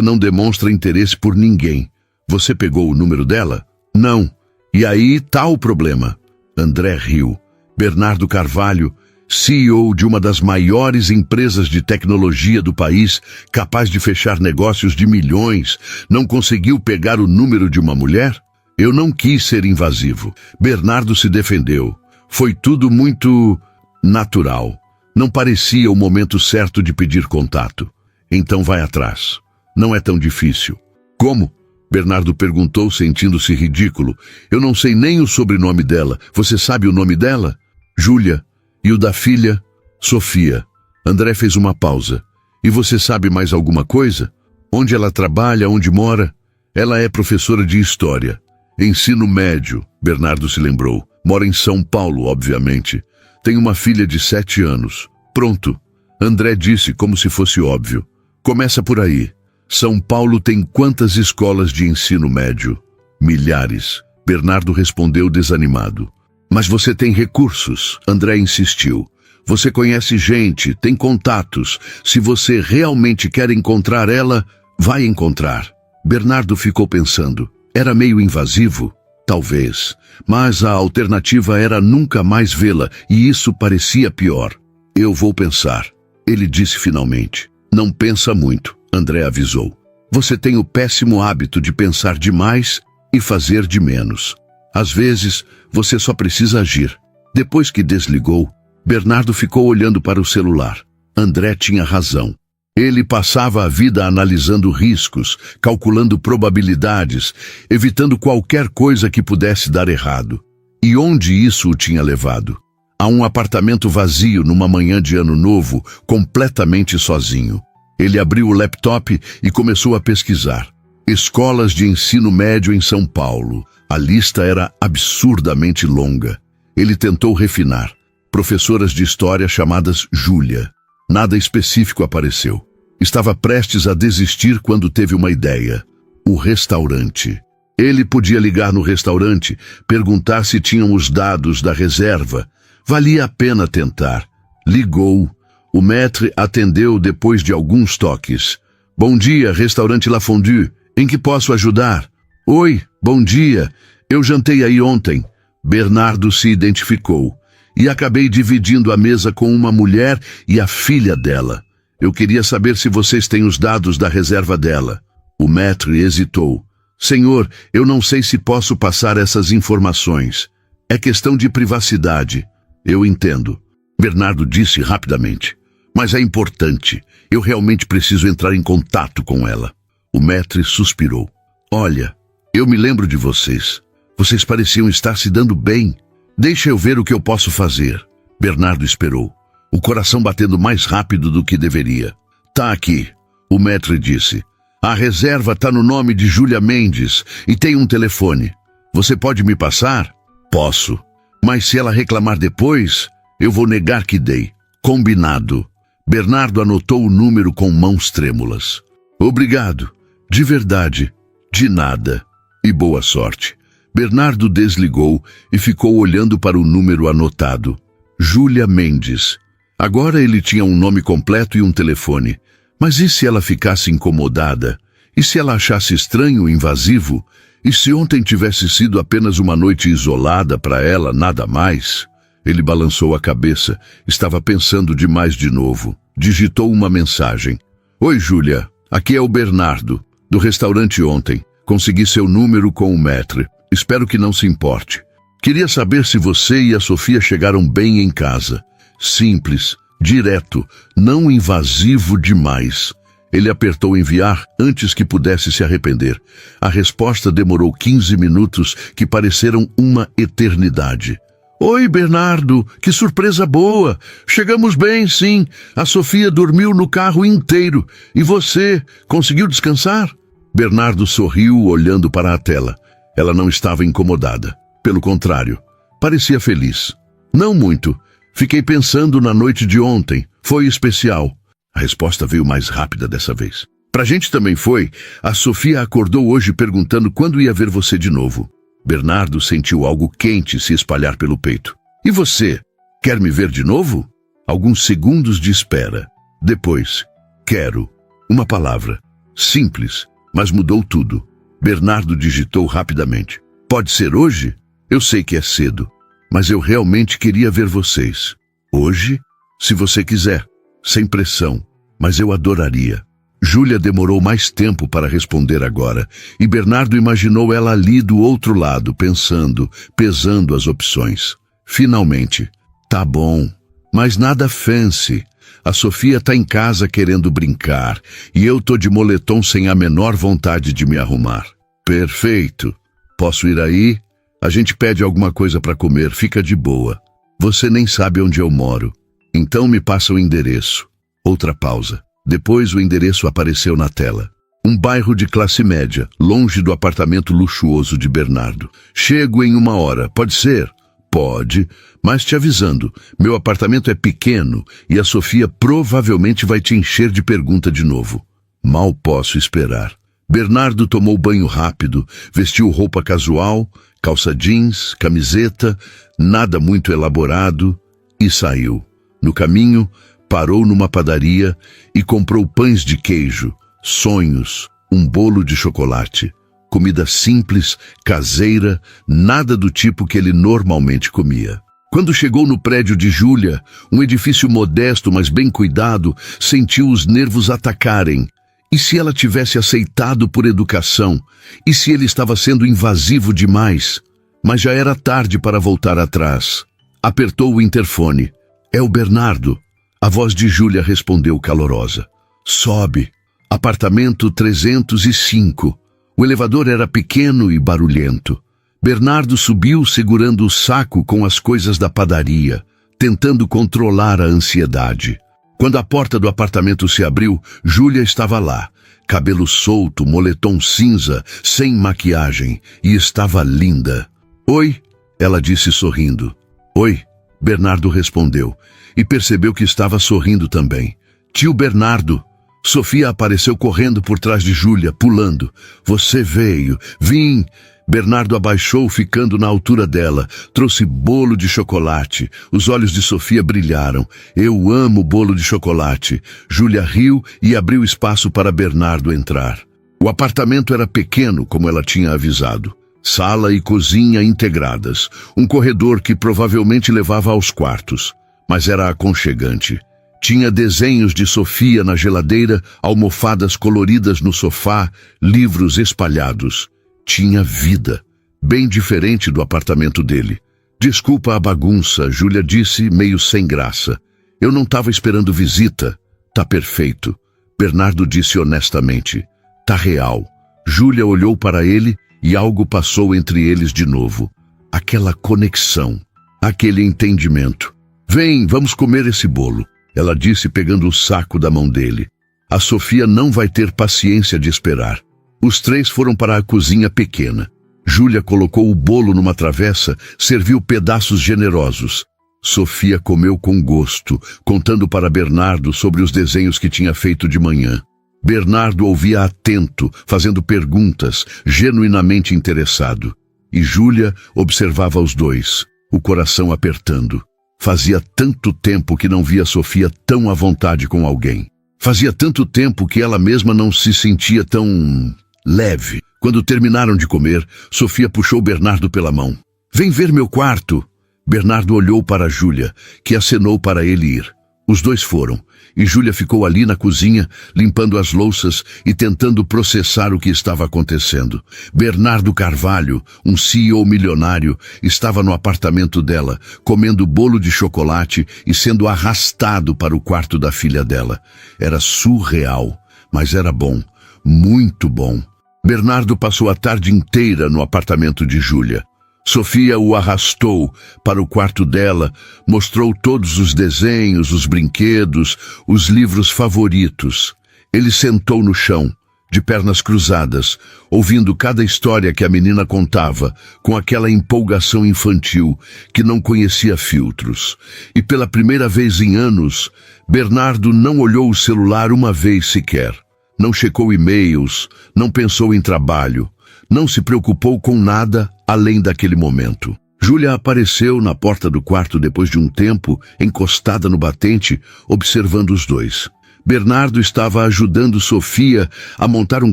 não demonstra interesse por ninguém. Você pegou o número dela? Não. E aí tá o problema. André riu. Bernardo Carvalho, CEO de uma das maiores empresas de tecnologia do país, capaz de fechar negócios de milhões, não conseguiu pegar o número de uma mulher? Eu não quis ser invasivo. Bernardo se defendeu. Foi tudo muito natural. Não parecia o momento certo de pedir contato. Então vai atrás. Não é tão difícil. Como? Bernardo perguntou, sentindo-se ridículo. Eu não sei nem o sobrenome dela. Você sabe o nome dela? Júlia. E o da filha? Sofia. André fez uma pausa. E você sabe mais alguma coisa? Onde ela trabalha, onde mora? Ela é professora de história. Ensino médio, Bernardo se lembrou. Mora em São Paulo, obviamente. Tem uma filha de 7 anos. Pronto. André disse como se fosse óbvio. Começa por aí. São Paulo tem quantas escolas de ensino médio? Milhares. Bernardo respondeu desanimado. Mas você tem recursos, André insistiu. Você conhece gente, tem contatos. Se você realmente quer encontrar ela, vai encontrar. Bernardo ficou pensando. Era meio invasivo? Talvez. Mas a alternativa era nunca mais vê-la, e isso parecia pior. Eu vou pensar, ele disse finalmente. Não pensa muito, André avisou. Você tem o péssimo hábito de pensar demais e fazer de menos. Às vezes, você só precisa agir. Depois que desligou, Bernardo ficou olhando para o celular. André tinha razão. Ele passava a vida analisando riscos, calculando probabilidades, evitando qualquer coisa que pudesse dar errado. E onde isso o tinha levado? A um apartamento vazio numa manhã de ano novo, completamente sozinho. Ele abriu o laptop e começou a pesquisar. Escolas de ensino médio em São Paulo. A lista era absurdamente longa. Ele tentou refinar. Professoras de história chamadas Júlia. Nada específico apareceu. Estava prestes a desistir quando teve uma ideia. O restaurante. Ele podia ligar no restaurante, perguntar se tinham os dados da reserva. Valia a pena tentar. Ligou. O maître atendeu depois de alguns toques. Bom dia, restaurante La Fondue. Em que posso ajudar? Oi, bom dia. Eu jantei aí ontem. Bernardo se identificou. E acabei dividindo a mesa com uma mulher e a filha dela. Eu queria saber se vocês têm os dados da reserva dela. O maître hesitou. Senhor, eu não sei se posso passar essas informações. É questão de privacidade. Eu entendo. Bernardo disse rapidamente. Mas é importante. Eu realmente preciso entrar em contato com ela. O maître suspirou. Olha, eu me lembro de vocês. Vocês pareciam estar se dando bem. Deixa eu ver o que eu posso fazer. Bernardo esperou, o coração batendo mais rápido do que deveria. Tá aqui, o maître disse. A reserva tá no nome de Júlia Mendes e tem um telefone. Você pode me passar? Posso. Mas se ela reclamar depois, eu vou negar que dei. Combinado. Bernardo anotou o número com mãos trêmulas. Obrigado. De verdade. De nada. E boa sorte. Bernardo desligou e ficou olhando para o número anotado. Júlia Mendes. Agora ele tinha um nome completo e um telefone. Mas e se ela ficasse incomodada? E se ela achasse estranho, invasivo? E se ontem tivesse sido apenas uma noite isolada para ela, nada mais? Ele balançou a cabeça. Estava pensando demais de novo. Digitou uma mensagem. Oi, Júlia. Aqui é o Bernardo, do restaurante ontem. Consegui seu número com o maître. Espero que não se importe. Queria saber se você e a Sofia chegaram bem em casa. Simples, direto, não invasivo demais. Ele apertou enviar antes que pudesse se arrepender. A resposta demorou 15 minutos que pareceram uma eternidade. Oi, Bernardo, que surpresa boa. Chegamos bem, sim. A Sofia dormiu no carro inteiro. E você, conseguiu descansar? Bernardo sorriu olhando para a tela. Ela não estava incomodada. Pelo contrário, parecia feliz. Não muito. Fiquei pensando na noite de ontem. Foi especial. A resposta veio mais rápida dessa vez. Pra gente também foi. A Sofia acordou hoje perguntando quando ia ver você de novo. Bernardo sentiu algo quente se espalhar pelo peito. E você? Quer me ver de novo? Alguns segundos de espera. Depois, quero. Uma palavra. Simples, mas mudou tudo. Bernardo digitou rapidamente. Pode ser hoje? Eu sei que é cedo, mas eu realmente queria ver vocês. Hoje? Se você quiser. Sem pressão, mas eu adoraria. Júlia demorou mais tempo para responder agora, e Bernardo imaginou ela ali do outro lado, pensando, pesando as opções. Finalmente. Tá bom, mas nada fancy. A Sofia tá em casa querendo brincar, e eu tô de moletom sem a menor vontade de me arrumar. Perfeito. Posso ir aí? A gente pede alguma coisa para comer, fica de boa. Você nem sabe onde eu moro. Então me passa o endereço. Outra pausa. Depois o endereço apareceu na tela. Um bairro de classe média, longe do apartamento luxuoso de Bernardo. Chego em 1 hora, pode ser? Pode, mas te avisando, meu apartamento é pequeno e a Sofia provavelmente vai te encher de pergunta de novo. Mal posso esperar. Bernardo tomou banho rápido, vestiu roupa casual, calça jeans, camiseta, nada muito elaborado, e saiu. No caminho, parou numa padaria e comprou pães de queijo, sonhos, um bolo de chocolate. Comida simples, caseira, nada do tipo que ele normalmente comia. Quando chegou no prédio de Júlia, um edifício modesto, mas bem cuidado, sentiu os nervos atacarem. E se ela tivesse aceitado por educação? E se ele estava sendo invasivo demais? Mas já era tarde para voltar atrás. Apertou o interfone. É o Bernardo. A voz de Júlia respondeu calorosa. Sobe. Apartamento 305. O elevador era pequeno e barulhento. Bernardo subiu segurando o saco com as coisas da padaria, tentando controlar a ansiedade. Quando a porta do apartamento se abriu, Júlia estava lá. Cabelo solto, moletom cinza, sem maquiagem, e estava linda. Oi, ela disse sorrindo. Oi, Bernardo respondeu, e percebeu que estava sorrindo também. Tio Bernardo. Sofia apareceu correndo por trás de Júlia, pulando. Você veio. Vim. Bernardo abaixou, ficando na altura dela. Trouxe bolo de chocolate. Os olhos de Sofia brilharam. Eu amo bolo de chocolate. Júlia riu e abriu espaço para Bernardo entrar. O apartamento era pequeno, como ela tinha avisado. Sala e cozinha integradas. Um corredor que provavelmente levava aos quartos. Mas era aconchegante. Tinha desenhos de Sofia na geladeira, almofadas coloridas no sofá, livros espalhados. Tinha vida, bem diferente do apartamento dele. Desculpa a bagunça, Júlia disse, meio sem graça. Eu não estava esperando visita. Tá perfeito. Bernardo disse honestamente. Tá real. Júlia olhou para ele e algo passou entre eles de novo. Aquela conexão, aquele entendimento. Vem, vamos comer esse bolo. Ela disse pegando o saco da mão dele. A Sofia não vai ter paciência de esperar. Os três foram para a cozinha pequena. Júlia colocou o bolo numa travessa, serviu pedaços generosos. Sofia comeu com gosto, contando para Bernardo sobre os desenhos que tinha feito de manhã. Bernardo ouvia atento, fazendo perguntas, genuinamente interessado. E Júlia observava os dois, o coração apertando. Fazia tanto tempo que não via Sofia tão à vontade com alguém. Fazia tanto tempo que ela mesma não se sentia tão leve. Quando terminaram de comer, Sofia puxou Bernardo pela mão. Vem ver meu quarto. Bernardo olhou para Júlia, que acenou para ele ir. Os dois foram, e Júlia ficou ali na cozinha, limpando as louças e tentando processar o que estava acontecendo. Bernardo Carvalho, um CEO milionário, estava no apartamento dela, comendo bolo de chocolate e sendo arrastado para o quarto da filha dela. Era surreal, mas era bom, muito bom. Bernardo passou a tarde inteira no apartamento de Júlia. Sofia o arrastou para o quarto dela, mostrou todos os desenhos, os brinquedos, os livros favoritos. Ele sentou no chão, de pernas cruzadas, ouvindo cada história que a menina contava, com aquela empolgação infantil que não conhecia filtros. E pela primeira vez em anos, Bernardo não olhou o celular uma vez sequer. Não checou e-mails, não pensou em trabalho. Não se preocupou com nada além daquele momento. Júlia apareceu na porta do quarto depois de um tempo, encostada no batente, observando os dois. Bernardo estava ajudando Sofia a montar um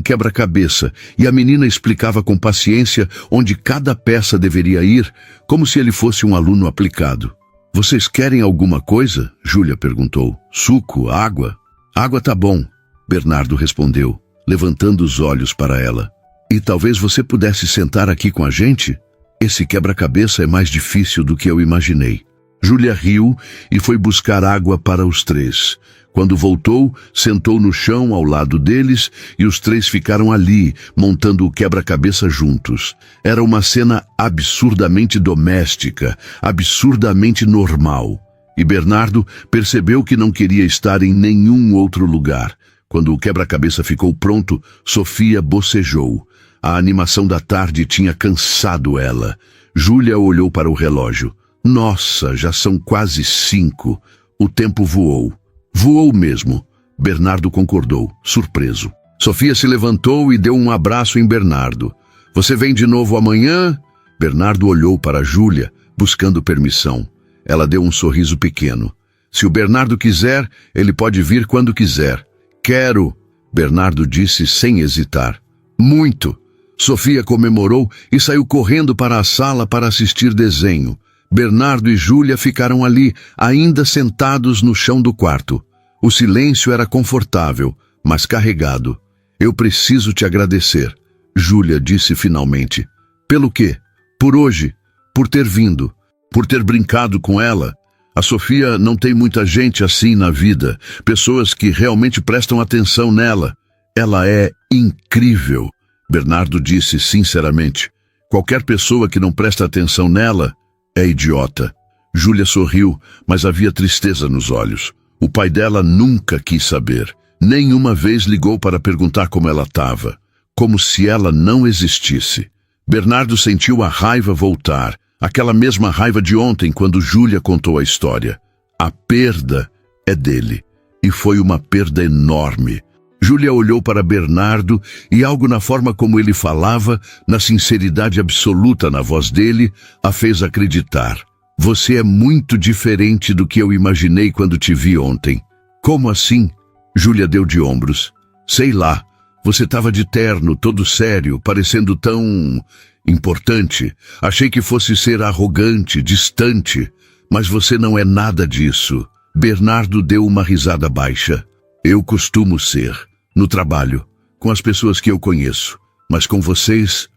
quebra-cabeça e a menina explicava com paciência onde cada peça deveria ir, como se ele fosse um aluno aplicado. Vocês querem alguma coisa? Júlia perguntou. Suco? Água? Água tá bom, Bernardo respondeu, levantando os olhos para ela. E talvez você pudesse sentar aqui com a gente? Esse quebra-cabeça é mais difícil do que eu imaginei. Júlia riu e foi buscar água para os três. Quando voltou, sentou no chão ao lado deles e os três ficaram ali, montando o quebra-cabeça juntos. Era uma cena absurdamente doméstica, absurdamente normal. E Bernardo percebeu que não queria estar em nenhum outro lugar. Quando o quebra-cabeça ficou pronto, Sofia bocejou. A animação da tarde tinha cansado ela. Júlia olhou para o relógio. Nossa, já são quase 5. O tempo voou. Voou mesmo. Bernardo concordou, surpreso. Sofia se levantou e deu um abraço em Bernardo. Você vem de novo amanhã? Bernardo olhou para Júlia, buscando permissão. Ela deu um sorriso pequeno. Se o Bernardo quiser, ele pode vir quando quiser. Quero, Bernardo disse sem hesitar. Muito. Sofia comemorou e saiu correndo para a sala para assistir desenho. Bernardo e Júlia ficaram ali, ainda sentados no chão do quarto. O silêncio era confortável, mas carregado. Eu preciso te agradecer, Júlia disse finalmente. Pelo quê? Por hoje, por ter vindo, por ter brincado com ela. A Sofia não tem muita gente assim na vida, pessoas que realmente prestam atenção nela. Ela é incrível, Bernardo disse sinceramente. Qualquer pessoa que não presta atenção nela é idiota. Júlia sorriu, mas havia tristeza nos olhos. O pai dela nunca quis saber. Nenhuma vez ligou para perguntar como ela estava. Como se ela não existisse. Bernardo sentiu a raiva voltar. Aquela mesma raiva de ontem quando Júlia contou a história. A perda é dele. E foi uma perda enorme. Júlia olhou para Bernardo e algo na forma como ele falava, na sinceridade absoluta na voz dele, a fez acreditar. Você é muito diferente do que eu imaginei quando te vi ontem. Como assim? Júlia deu de ombros. Sei lá, você estava de terno, todo sério, parecendo tão importante. Achei que fosse ser arrogante, distante, mas você não é nada disso. Bernardo deu uma risada baixa. Eu costumo ser. No trabalho, com as pessoas que eu conheço. Mas com vocês,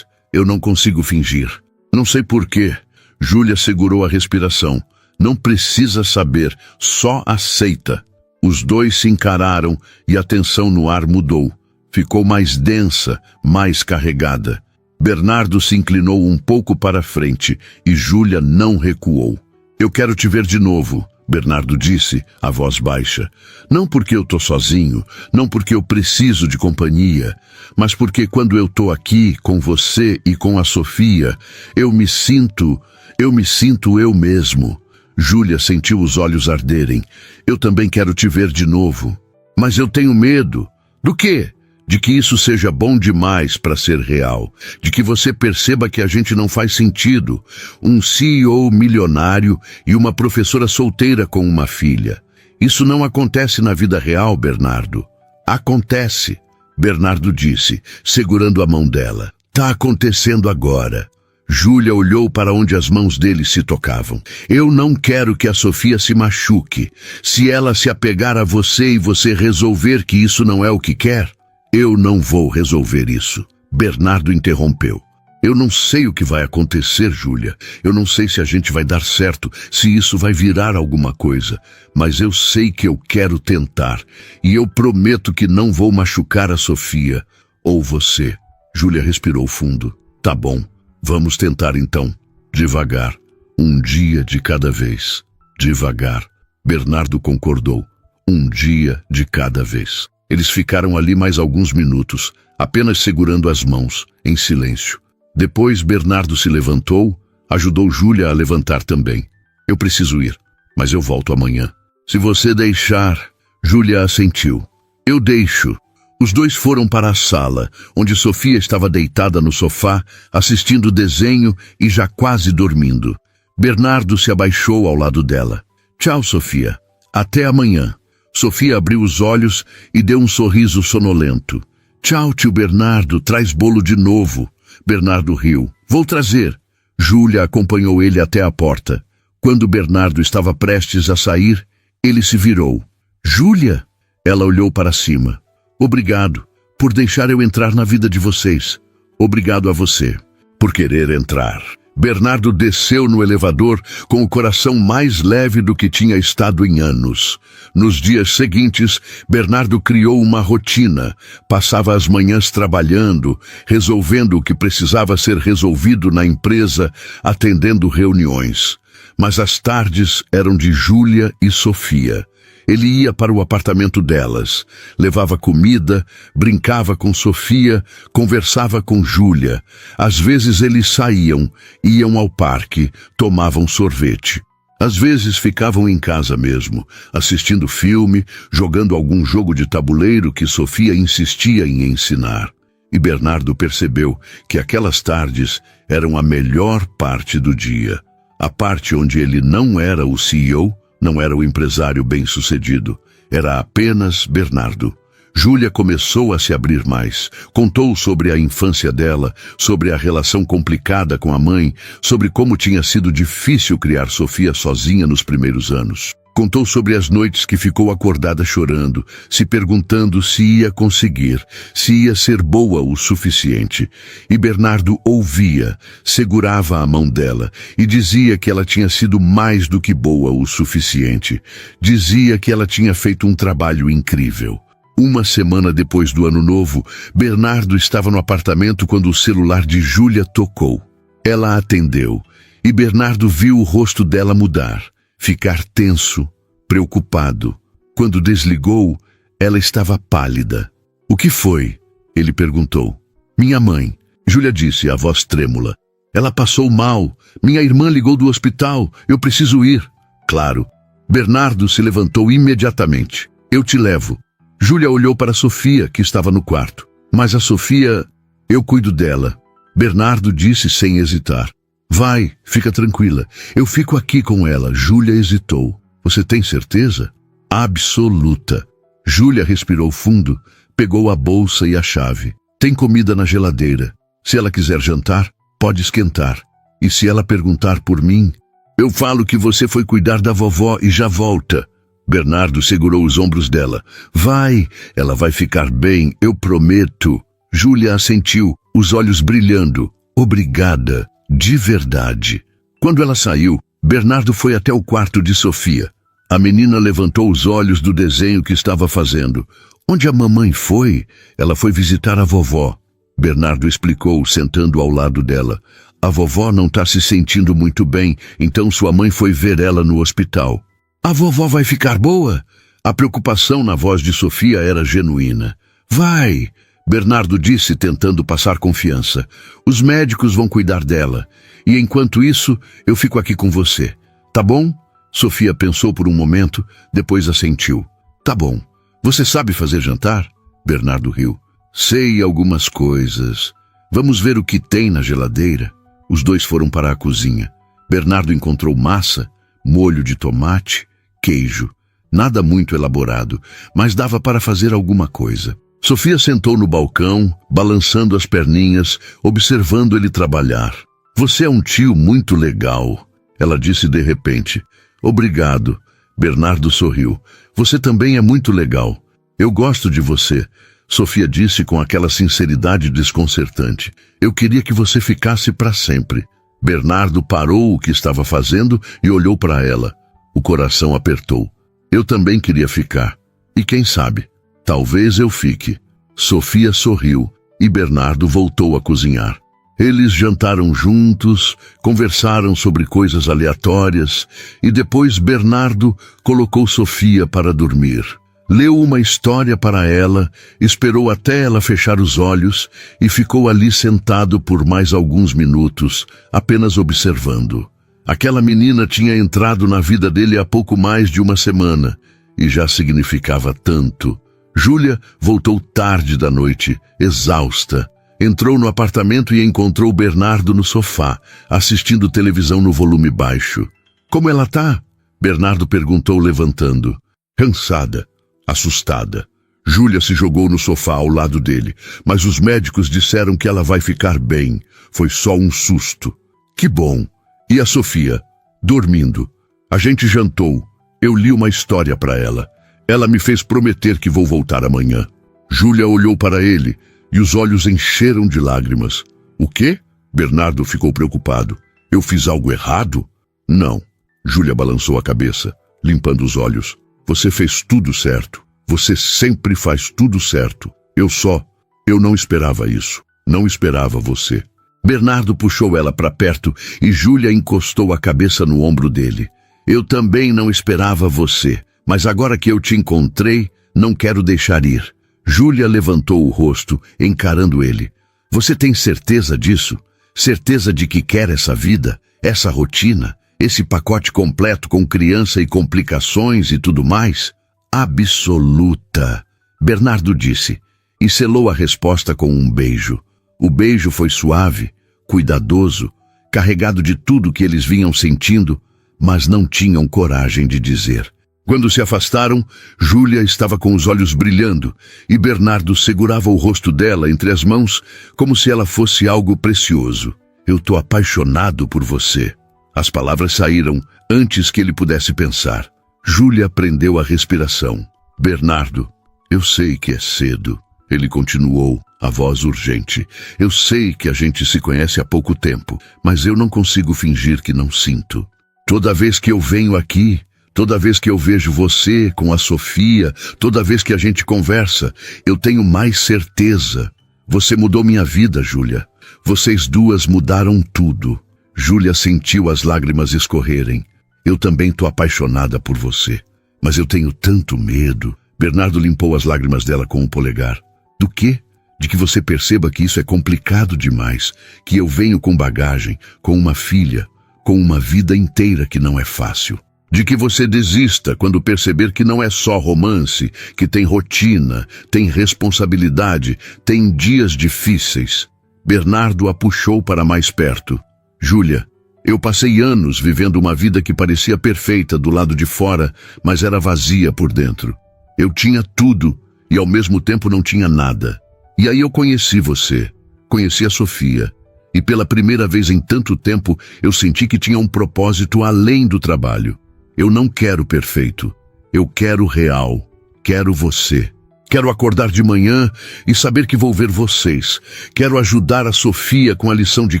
eu não consigo fingir. Não sei porquê. Júlia segurou a respiração. Não precisa saber, só aceita. Os dois se encararam e a tensão no ar mudou. Ficou mais densa, mais carregada. Bernardo se inclinou um pouco para frente e Júlia não recuou. Eu quero te ver de novo, Bernardo disse, a voz baixa. Não porque eu tô sozinho, não porque eu preciso de companhia, mas porque quando eu tô aqui com você e com a Sofia, eu me sinto eu mesmo. Júlia sentiu os olhos arderem. Eu também quero te ver de novo. Mas eu tenho medo. Do quê? De que isso seja bom demais para ser real. De que você perceba que a gente não faz sentido. Um CEO milionário e uma professora solteira com uma filha. Isso não acontece na vida real, Bernardo. Acontece, Bernardo disse, segurando a mão dela. Tá acontecendo agora. Júlia olhou para onde as mãos dele se tocavam. Eu não quero que a Sofia se machuque. Se ela se apegar a você e você resolver que isso não é o que quer, eu não vou resolver isso. Bernardo interrompeu. Eu não sei o que vai acontecer, Júlia. Eu não sei se a gente vai dar certo, se isso vai virar alguma coisa. Mas eu sei que eu quero tentar. E eu prometo que não vou machucar a Sofia. Ou você. Júlia respirou fundo. Tá bom. Vamos tentar então. Devagar. Um dia de cada vez. Devagar. Bernardo concordou. Um dia de cada vez. Eles ficaram ali mais alguns minutos, apenas segurando as mãos, em silêncio. Depois Bernardo se levantou, ajudou Júlia a levantar também. Eu preciso ir, mas eu volto amanhã. Se você deixar, Júlia assentiu. Eu deixo. Os dois foram para a sala, onde Sofia estava deitada no sofá, assistindo desenho e já quase dormindo. Bernardo se abaixou ao lado dela. Tchau, Sofia. Até amanhã. Sofia abriu os olhos e deu um sorriso sonolento. Tchau, tio Bernardo, traz bolo de novo. Bernardo riu. Vou trazer. Júlia acompanhou ele até a porta. Quando Bernardo estava prestes a sair, ele se virou. Júlia? Ela olhou para cima. Obrigado por deixar eu entrar na vida de vocês. Obrigado a você por querer entrar. Bernardo desceu no elevador com o coração mais leve do que tinha estado em anos. Nos dias seguintes, Bernardo criou uma rotina. Passava as manhãs trabalhando, resolvendo o que precisava ser resolvido na empresa, atendendo reuniões. Mas as tardes eram de Júlia e Sofia. Ele ia para o apartamento delas, levava comida, brincava com Sofia, conversava com Júlia. Às vezes eles saíam, iam ao parque, tomavam sorvete. Às vezes ficavam em casa mesmo, assistindo filme, jogando algum jogo de tabuleiro que Sofia insistia em ensinar. E Bernardo percebeu que aquelas tardes eram a melhor parte do dia. A parte onde ele não era o CEO, não era o empresário bem-sucedido, era apenas Bernardo. Júlia começou a se abrir mais. Contou sobre a infância dela, sobre a relação complicada com a mãe, sobre como tinha sido difícil criar Sofia sozinha nos primeiros anos. Contou sobre as noites que ficou acordada chorando, se perguntando se ia conseguir, se ia ser boa o suficiente. E Bernardo ouvia, segurava a mão dela e dizia que ela tinha sido mais do que boa o suficiente. Dizia que ela tinha feito um trabalho incrível. Uma semana depois do Ano Novo, Bernardo estava no apartamento quando o celular de Júlia tocou. Ela atendeu e Bernardo viu o rosto dela mudar. Ficar tenso, preocupado. Quando desligou, ela estava pálida. "O que foi?" ele perguntou. "Minha mãe", Júlia disse, a voz trêmula. "Ela passou mal. Minha irmã ligou do hospital. Eu preciso ir." "Claro." Bernardo se levantou imediatamente. "Eu te levo." Júlia olhou para Sofia, que estava no quarto. "Mas a Sofia, eu cuido dela." Bernardo disse sem hesitar. "Vai, fica tranquila. Eu fico aqui com ela." Júlia hesitou. "Você tem certeza?" "Absoluta." Júlia respirou fundo, pegou a bolsa e a chave. "Tem comida na geladeira. Se ela quiser jantar, pode esquentar. E se ela perguntar por mim, eu falo que você foi cuidar da vovó e já volta." Bernardo segurou os ombros dela. "Vai, ela vai ficar bem, eu prometo." Júlia assentiu, os olhos brilhando. "Obrigada. De verdade." Quando ela saiu, Bernardo foi até o quarto de Sofia. A menina levantou os olhos do desenho que estava fazendo. "Onde a mamãe foi?" "Ela foi visitar a vovó." Bernardo explicou, sentando ao lado dela. "A vovó não está se sentindo muito bem, então sua mãe foi ver ela no hospital." "A vovó vai ficar boa?" A preocupação na voz de Sofia era genuína. "Vai," Bernardo disse, tentando passar confiança. "Os médicos vão cuidar dela. E enquanto isso, eu fico aqui com você. Tá bom?" Sofia pensou por um momento, depois assentiu. "Tá bom. Você sabe fazer jantar?" Bernardo riu. "Sei algumas coisas. Vamos ver o que tem na geladeira." Os dois foram para a cozinha. Bernardo encontrou massa, molho de tomate, queijo. Nada muito elaborado, mas dava para fazer alguma coisa. Sofia sentou no balcão, balançando as perninhas, observando ele trabalhar. "Você é um tio muito legal," ela disse de repente. "Obrigado." Bernardo sorriu. "Você também é muito legal. Eu gosto de você." Sofia disse com aquela sinceridade desconcertante. "Eu queria que você ficasse para sempre." Bernardo parou o que estava fazendo e olhou para ela. O coração apertou. "Eu também queria ficar. E quem sabe? Talvez eu fique." Sofia sorriu e Bernardo voltou a cozinhar. Eles jantaram juntos, conversaram sobre coisas aleatórias e depois Bernardo colocou Sofia para dormir. Leu uma história para ela, esperou até ela fechar os olhos e ficou ali sentado por mais alguns minutos, apenas observando. Aquela menina tinha entrado na vida dele há pouco mais de uma semana e já significava tanto. Júlia voltou tarde da noite, exausta. Entrou no apartamento e encontrou Bernardo no sofá, assistindo televisão no volume baixo. "Como ela tá?" Bernardo perguntou, levantando. "Cansada, assustada." Júlia se jogou no sofá ao lado dele, mas os médicos disseram que ela vai ficar bem. Foi só um susto. "Que bom." "E a Sofia?" "Dormindo. A gente jantou. Eu li uma história para ela. Ela me fez prometer que vou voltar amanhã." Júlia olhou para ele e os olhos encheram de lágrimas. "O quê?" Bernardo ficou preocupado. Eu fiz algo errado? Não. Júlia balançou a cabeça, limpando os olhos. Você fez tudo certo. Você sempre faz tudo certo. Eu não esperava isso. Não esperava você. Bernardo puxou ela para perto e Júlia encostou a cabeça no ombro dele. Eu também não esperava você, mas agora que eu te encontrei, não quero deixar ir. Júlia levantou o rosto, encarando ele. Você tem certeza disso? Certeza de que quer essa vida, essa rotina, esse pacote completo com criança e complicações e tudo mais? Absoluta, Bernardo disse, e selou a resposta com um beijo. O beijo foi suave, cuidadoso, carregado de tudo que eles vinham sentindo, mas não tinham coragem de dizer. Quando se afastaram, Júlia estava com os olhos brilhando e Bernardo segurava o rosto dela entre as mãos como se ela fosse algo precioso. Eu tô apaixonado por você. As palavras saíram antes que ele pudesse pensar. Júlia prendeu a respiração. Bernardo, eu sei que é cedo. Ele continuou, a voz urgente. Eu sei que a gente se conhece há pouco tempo, mas eu não consigo fingir que não sinto. Toda vez que eu venho aqui, toda vez que eu vejo você com a Sofia, toda vez que a gente conversa, eu tenho mais certeza. Você mudou minha vida, Júlia. Vocês duas mudaram tudo. Júlia sentiu as lágrimas escorrerem. Eu também tô apaixonada por você, mas eu tenho tanto medo. Bernardo limpou as lágrimas dela com o polegar. Do quê? De que você perceba que isso é complicado demais, que eu venho com bagagem, com uma filha, com uma vida inteira que não é fácil. De que você desista quando perceber que não é só romance, que tem rotina, tem responsabilidade, tem dias difíceis. Bernardo a puxou para mais perto. Júlia, eu passei anos vivendo uma vida que parecia perfeita do lado de fora, mas era vazia por dentro. Eu tinha tudo e ao mesmo tempo não tinha nada. E aí eu conheci você, conheci a Sofia. E pela primeira vez em tanto tempo, eu senti que tinha um propósito além do trabalho. Eu não quero perfeito. Eu quero real. Quero você. Quero acordar de manhã e saber que vou ver vocês. Quero ajudar a Sofia com a lição de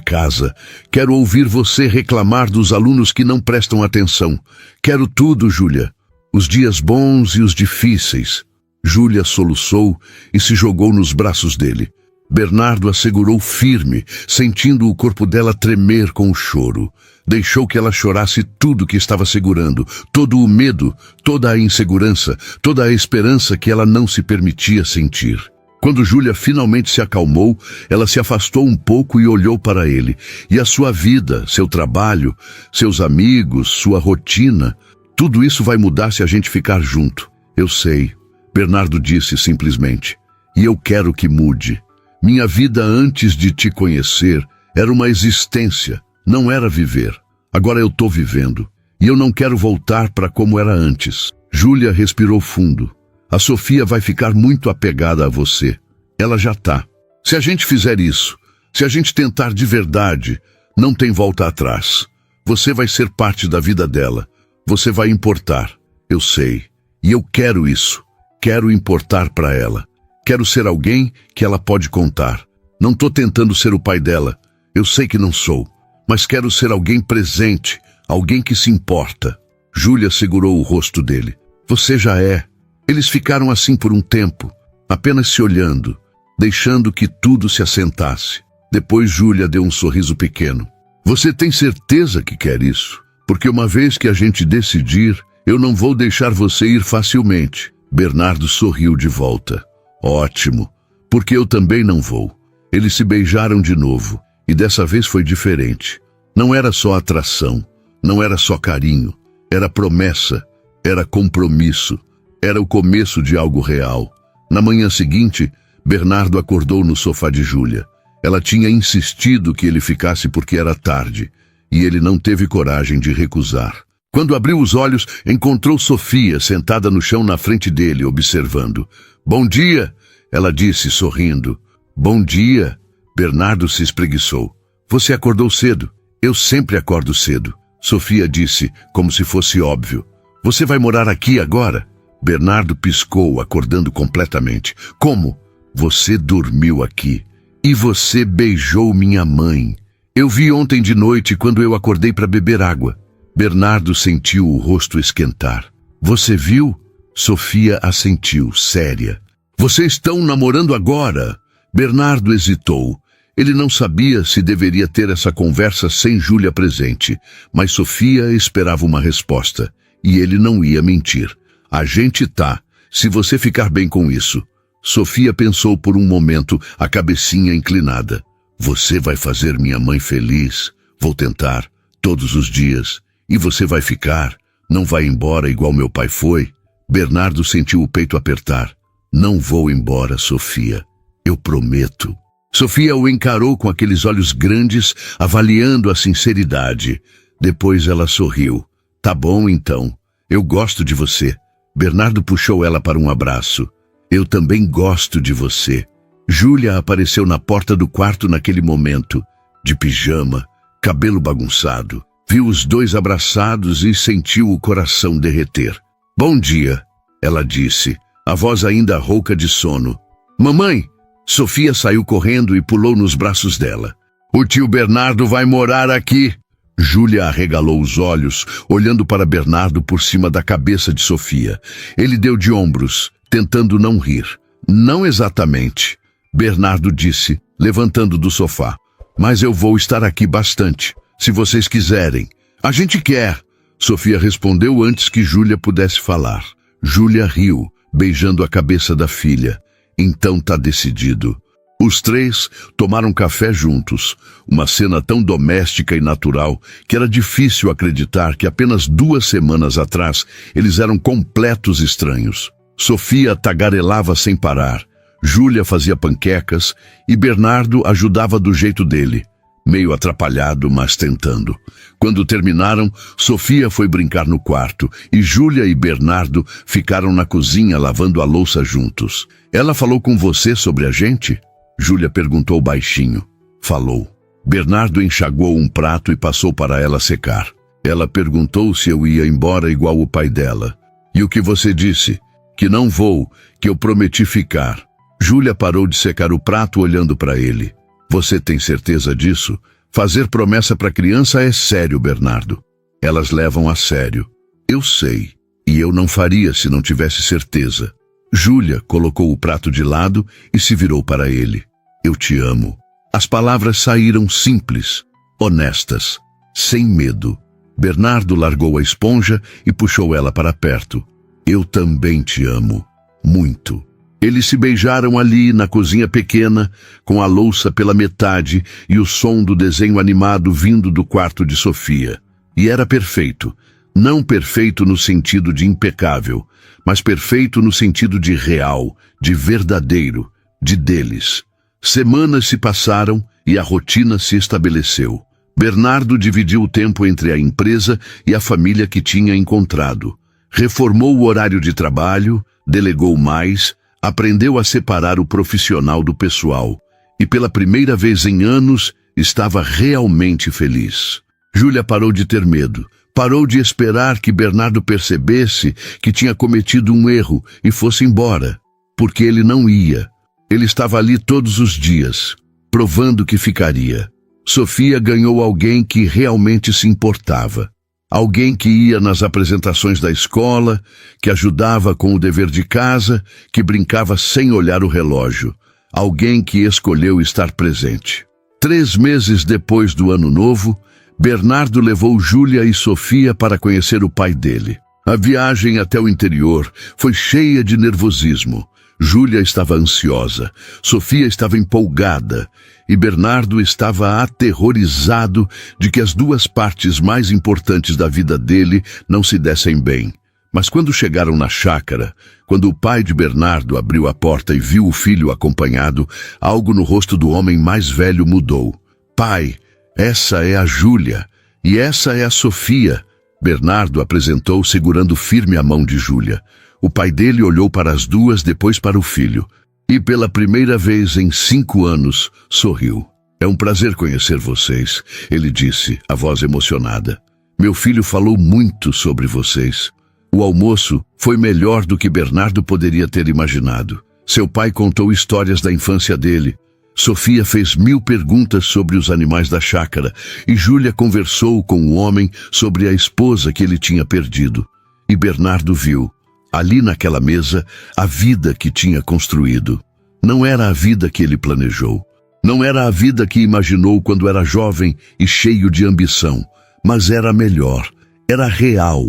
casa. Quero ouvir você reclamar dos alunos que não prestam atenção. Quero tudo, Júlia. Os dias bons e os difíceis. Júlia soluçou e se jogou nos braços dele. Bernardo a segurou firme, sentindo o corpo dela tremer com o choro. Deixou que ela chorasse tudo que estava segurando, todo o medo, toda a insegurança, toda a esperança que ela não se permitia sentir. Quando Júlia finalmente se acalmou, ela se afastou um pouco e olhou para ele. E a sua vida, seu trabalho, seus amigos, sua rotina, tudo isso vai mudar se a gente ficar junto. Eu sei, Bernardo disse simplesmente. E eu quero que mude. Minha vida antes de te conhecer era uma existência, não era viver. Agora eu tô vivendo, e eu não quero voltar para como era antes. Júlia respirou fundo. A Sofia vai ficar muito apegada a você. Ela já tá. Se a gente fizer isso, se a gente tentar de verdade, não tem volta atrás. Você vai ser parte da vida dela. Você vai importar. Eu sei. E eu quero isso. Quero importar para ela. Quero ser alguém que ela pode contar. Não tô tentando ser o pai dela. Eu sei que não sou. Mas quero ser alguém presente, alguém que se importa. Júlia segurou o rosto dele. Você já é. Eles ficaram assim por um tempo, apenas se olhando, deixando que tudo se assentasse. Depois Júlia deu um sorriso pequeno. Você tem certeza que quer isso? Porque uma vez que a gente decidir, eu não vou deixar você ir facilmente. Bernardo sorriu de volta. Ótimo, porque eu também não vou. Eles se beijaram de novo, e dessa vez foi diferente. Não era só atração, não era só carinho, era promessa, era compromisso, era o começo de algo real. Na manhã seguinte, Bernardo acordou no sofá de Júlia. Ela tinha insistido que ele ficasse porque era tarde, e ele não teve coragem de recusar. Quando abriu os olhos, encontrou Sofia sentada no chão na frente dele, observando. Bom dia, ela disse, sorrindo. Bom dia. Bernardo se espreguiçou. Você acordou cedo? Eu sempre acordo cedo. Sofia disse, como se fosse óbvio. Você vai morar aqui agora? Bernardo piscou, acordando completamente. Como? Você dormiu aqui. E você beijou minha mãe. Eu vi ontem de noite quando eu acordei para beber água. Bernardo sentiu o rosto esquentar. Você viu? Sofia assentiu, séria. Vocês estão namorando agora? Bernardo hesitou. Ele não sabia se deveria ter essa conversa sem Júlia presente, mas Sofia esperava uma resposta, e ele não ia mentir. A gente tá, se você ficar bem com isso. Sofia pensou por um momento, a cabecinha inclinada. Você vai fazer minha mãe feliz. Vou tentar, todos os dias. E você vai ficar, não vai embora igual meu pai foi. Bernardo sentiu o peito apertar. Não vou embora, Sofia. Eu prometo. Sofia o encarou com aqueles olhos grandes, avaliando a sinceridade. Depois ela sorriu. Tá bom, então. Eu gosto de você. Bernardo puxou ela para um abraço. Eu também gosto de você. Júlia apareceu na porta do quarto naquele momento, de pijama, cabelo bagunçado. Viu os dois abraçados e sentiu o coração derreter. Bom dia, ela disse, a voz ainda rouca de sono. Mamãe! Sofia saiu correndo e pulou nos braços dela. O tio Bernardo vai morar aqui. Júlia arregalou os olhos, olhando para Bernardo por cima da cabeça de Sofia. Ele deu de ombros, tentando não rir. Não exatamente, Bernardo disse, levantando do sofá. Mas eu vou estar aqui bastante, se vocês quiserem. A gente quer, Sofia respondeu antes que Júlia pudesse falar. Júlia riu, beijando a cabeça da filha. Então tá decidido. Os três tomaram café juntos, uma cena tão doméstica e natural que era difícil acreditar que apenas 2 semanas atrás eles eram completos estranhos. Sofia tagarelava sem parar, Júlia fazia panquecas e Bernardo ajudava do jeito dele, meio atrapalhado, mas tentando. Quando terminaram, Sofia foi brincar no quarto e Júlia e Bernardo ficaram na cozinha lavando a louça juntos. Ela falou com você sobre a gente? Júlia perguntou baixinho. Falou. Bernardo enxaguou um prato e passou para ela secar. Ela perguntou se eu ia embora igual o pai dela. E o que você disse? Que não vou, que eu prometi ficar. Júlia parou de secar o prato olhando para ele. Você tem certeza disso? Fazer promessa para criança é sério, Bernardo. Elas levam a sério. Eu sei. E eu não faria se não tivesse certeza. Júlia colocou o prato de lado e se virou para ele. Eu te amo. As palavras saíram simples, honestas, sem medo. Bernardo largou a esponja e puxou ela para perto. Eu também te amo. Muito. Eles se beijaram ali na cozinha pequena, com a louça pela metade e o som do desenho animado vindo do quarto de Sofia. E era perfeito. Não perfeito no sentido de impecável, mas perfeito no sentido de real, de verdadeiro, de deles. Semanas se passaram e a rotina se estabeleceu. Bernardo dividiu o tempo entre a empresa e a família que tinha encontrado. Reformou o horário de trabalho, delegou mais, aprendeu a separar o profissional do pessoal e pela primeira vez em anos estava realmente feliz. Júlia parou de ter medo. Parou de esperar que Bernardo percebesse que tinha cometido um erro e fosse embora, porque ele não ia. Ele estava ali todos os dias, provando que ficaria. Sofia ganhou alguém que realmente se importava. Alguém que ia nas apresentações da escola, que ajudava com o dever de casa, que brincava sem olhar o relógio. Alguém que escolheu estar presente. 3 meses depois do Ano Novo, Bernardo levou Júlia e Sofia para conhecer o pai dele. A viagem até o interior foi cheia de nervosismo. Júlia estava ansiosa, Sofia estava empolgada e Bernardo estava aterrorizado de que as 2 partes mais importantes da vida dele não se dessem bem. Mas quando chegaram na chácara, quando o pai de Bernardo abriu a porta e viu o filho acompanhado, algo no rosto do homem mais velho mudou. Pai, essa é a Júlia e essa é a Sofia. Bernardo apresentou segurando firme a mão de Júlia. O pai dele olhou para as 2, depois para o filho. E pela primeira vez em 5 anos, sorriu. É um prazer conhecer vocês, ele disse, a voz emocionada. Meu filho falou muito sobre vocês. O almoço foi melhor do que Bernardo poderia ter imaginado. Seu pai contou histórias da infância dele. Sofia fez 1000 perguntas sobre os animais da chácara e Júlia conversou com o homem sobre a esposa que ele tinha perdido. E Bernardo viu, ali naquela mesa, a vida que tinha construído. Não era a vida que ele planejou. Não era a vida que imaginou quando era jovem e cheio de ambição, mas era melhor, era real,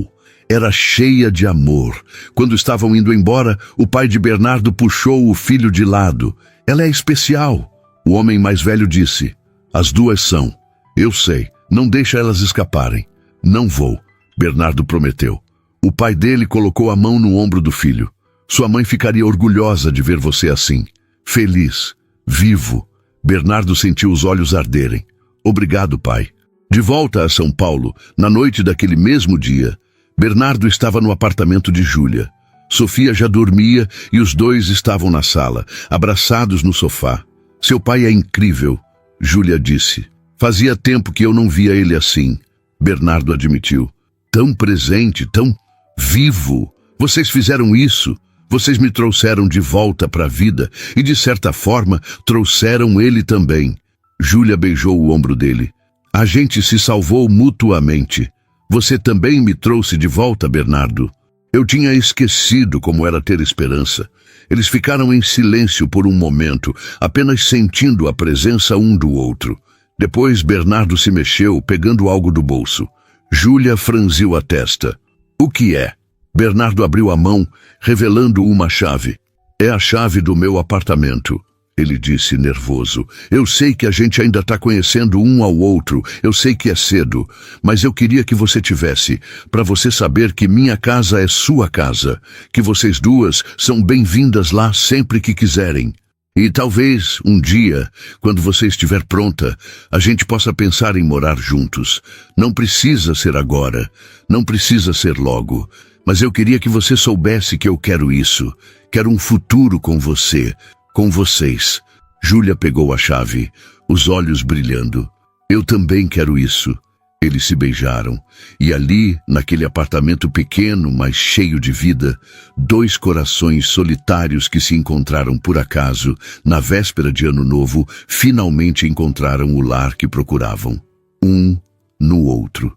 era cheia de amor. Quando estavam indo embora, o pai de Bernardo puxou o filho de lado. Ela é especial. O homem mais velho disse, as duas são. Eu sei, não deixa elas escaparem. Não vou, Bernardo prometeu. O pai dele colocou a mão no ombro do filho. Sua mãe ficaria orgulhosa de ver você assim, feliz, vivo. Bernardo sentiu os olhos arderem. Obrigado, pai. De volta a São Paulo, na noite daquele mesmo dia, Bernardo estava no apartamento de Júlia. Sofia já dormia e os dois estavam na sala, abraçados no sofá. Seu pai é incrível, Júlia disse. Fazia tempo que eu não via ele assim, Bernardo admitiu. Tão presente, tão vivo. Vocês fizeram isso. Vocês me trouxeram de volta para a vida e, de certa forma, trouxeram ele também. Júlia beijou o ombro dele. A gente se salvou mutuamente. Você também me trouxe de volta, Bernardo. Eu tinha esquecido como era ter esperança. Eles ficaram em silêncio por um momento, apenas sentindo a presença um do outro. Depois Bernardo se mexeu, pegando algo do bolso. Júlia franziu a testa. O que é? Bernardo abriu a mão, revelando uma chave. É a chave do meu apartamento, ele disse nervoso. Eu sei que a gente ainda está conhecendo um ao outro, eu sei que é cedo, mas eu queria que você tivesse, para você saber que minha casa é sua casa, que vocês duas são bem-vindas lá sempre que quiserem. E talvez, um dia, quando você estiver pronta, a gente possa pensar em morar juntos. Não precisa ser agora, não precisa ser logo. Mas eu queria que você soubesse que eu quero isso. Quero um futuro com você, com vocês. Júlia pegou a chave, os olhos brilhando. Eu também quero isso. Eles se beijaram. E ali, naquele apartamento pequeno, mas cheio de vida, 2 corações solitários que se encontraram por acaso, na véspera de Ano Novo, finalmente encontraram o lar que procuravam. Um no outro.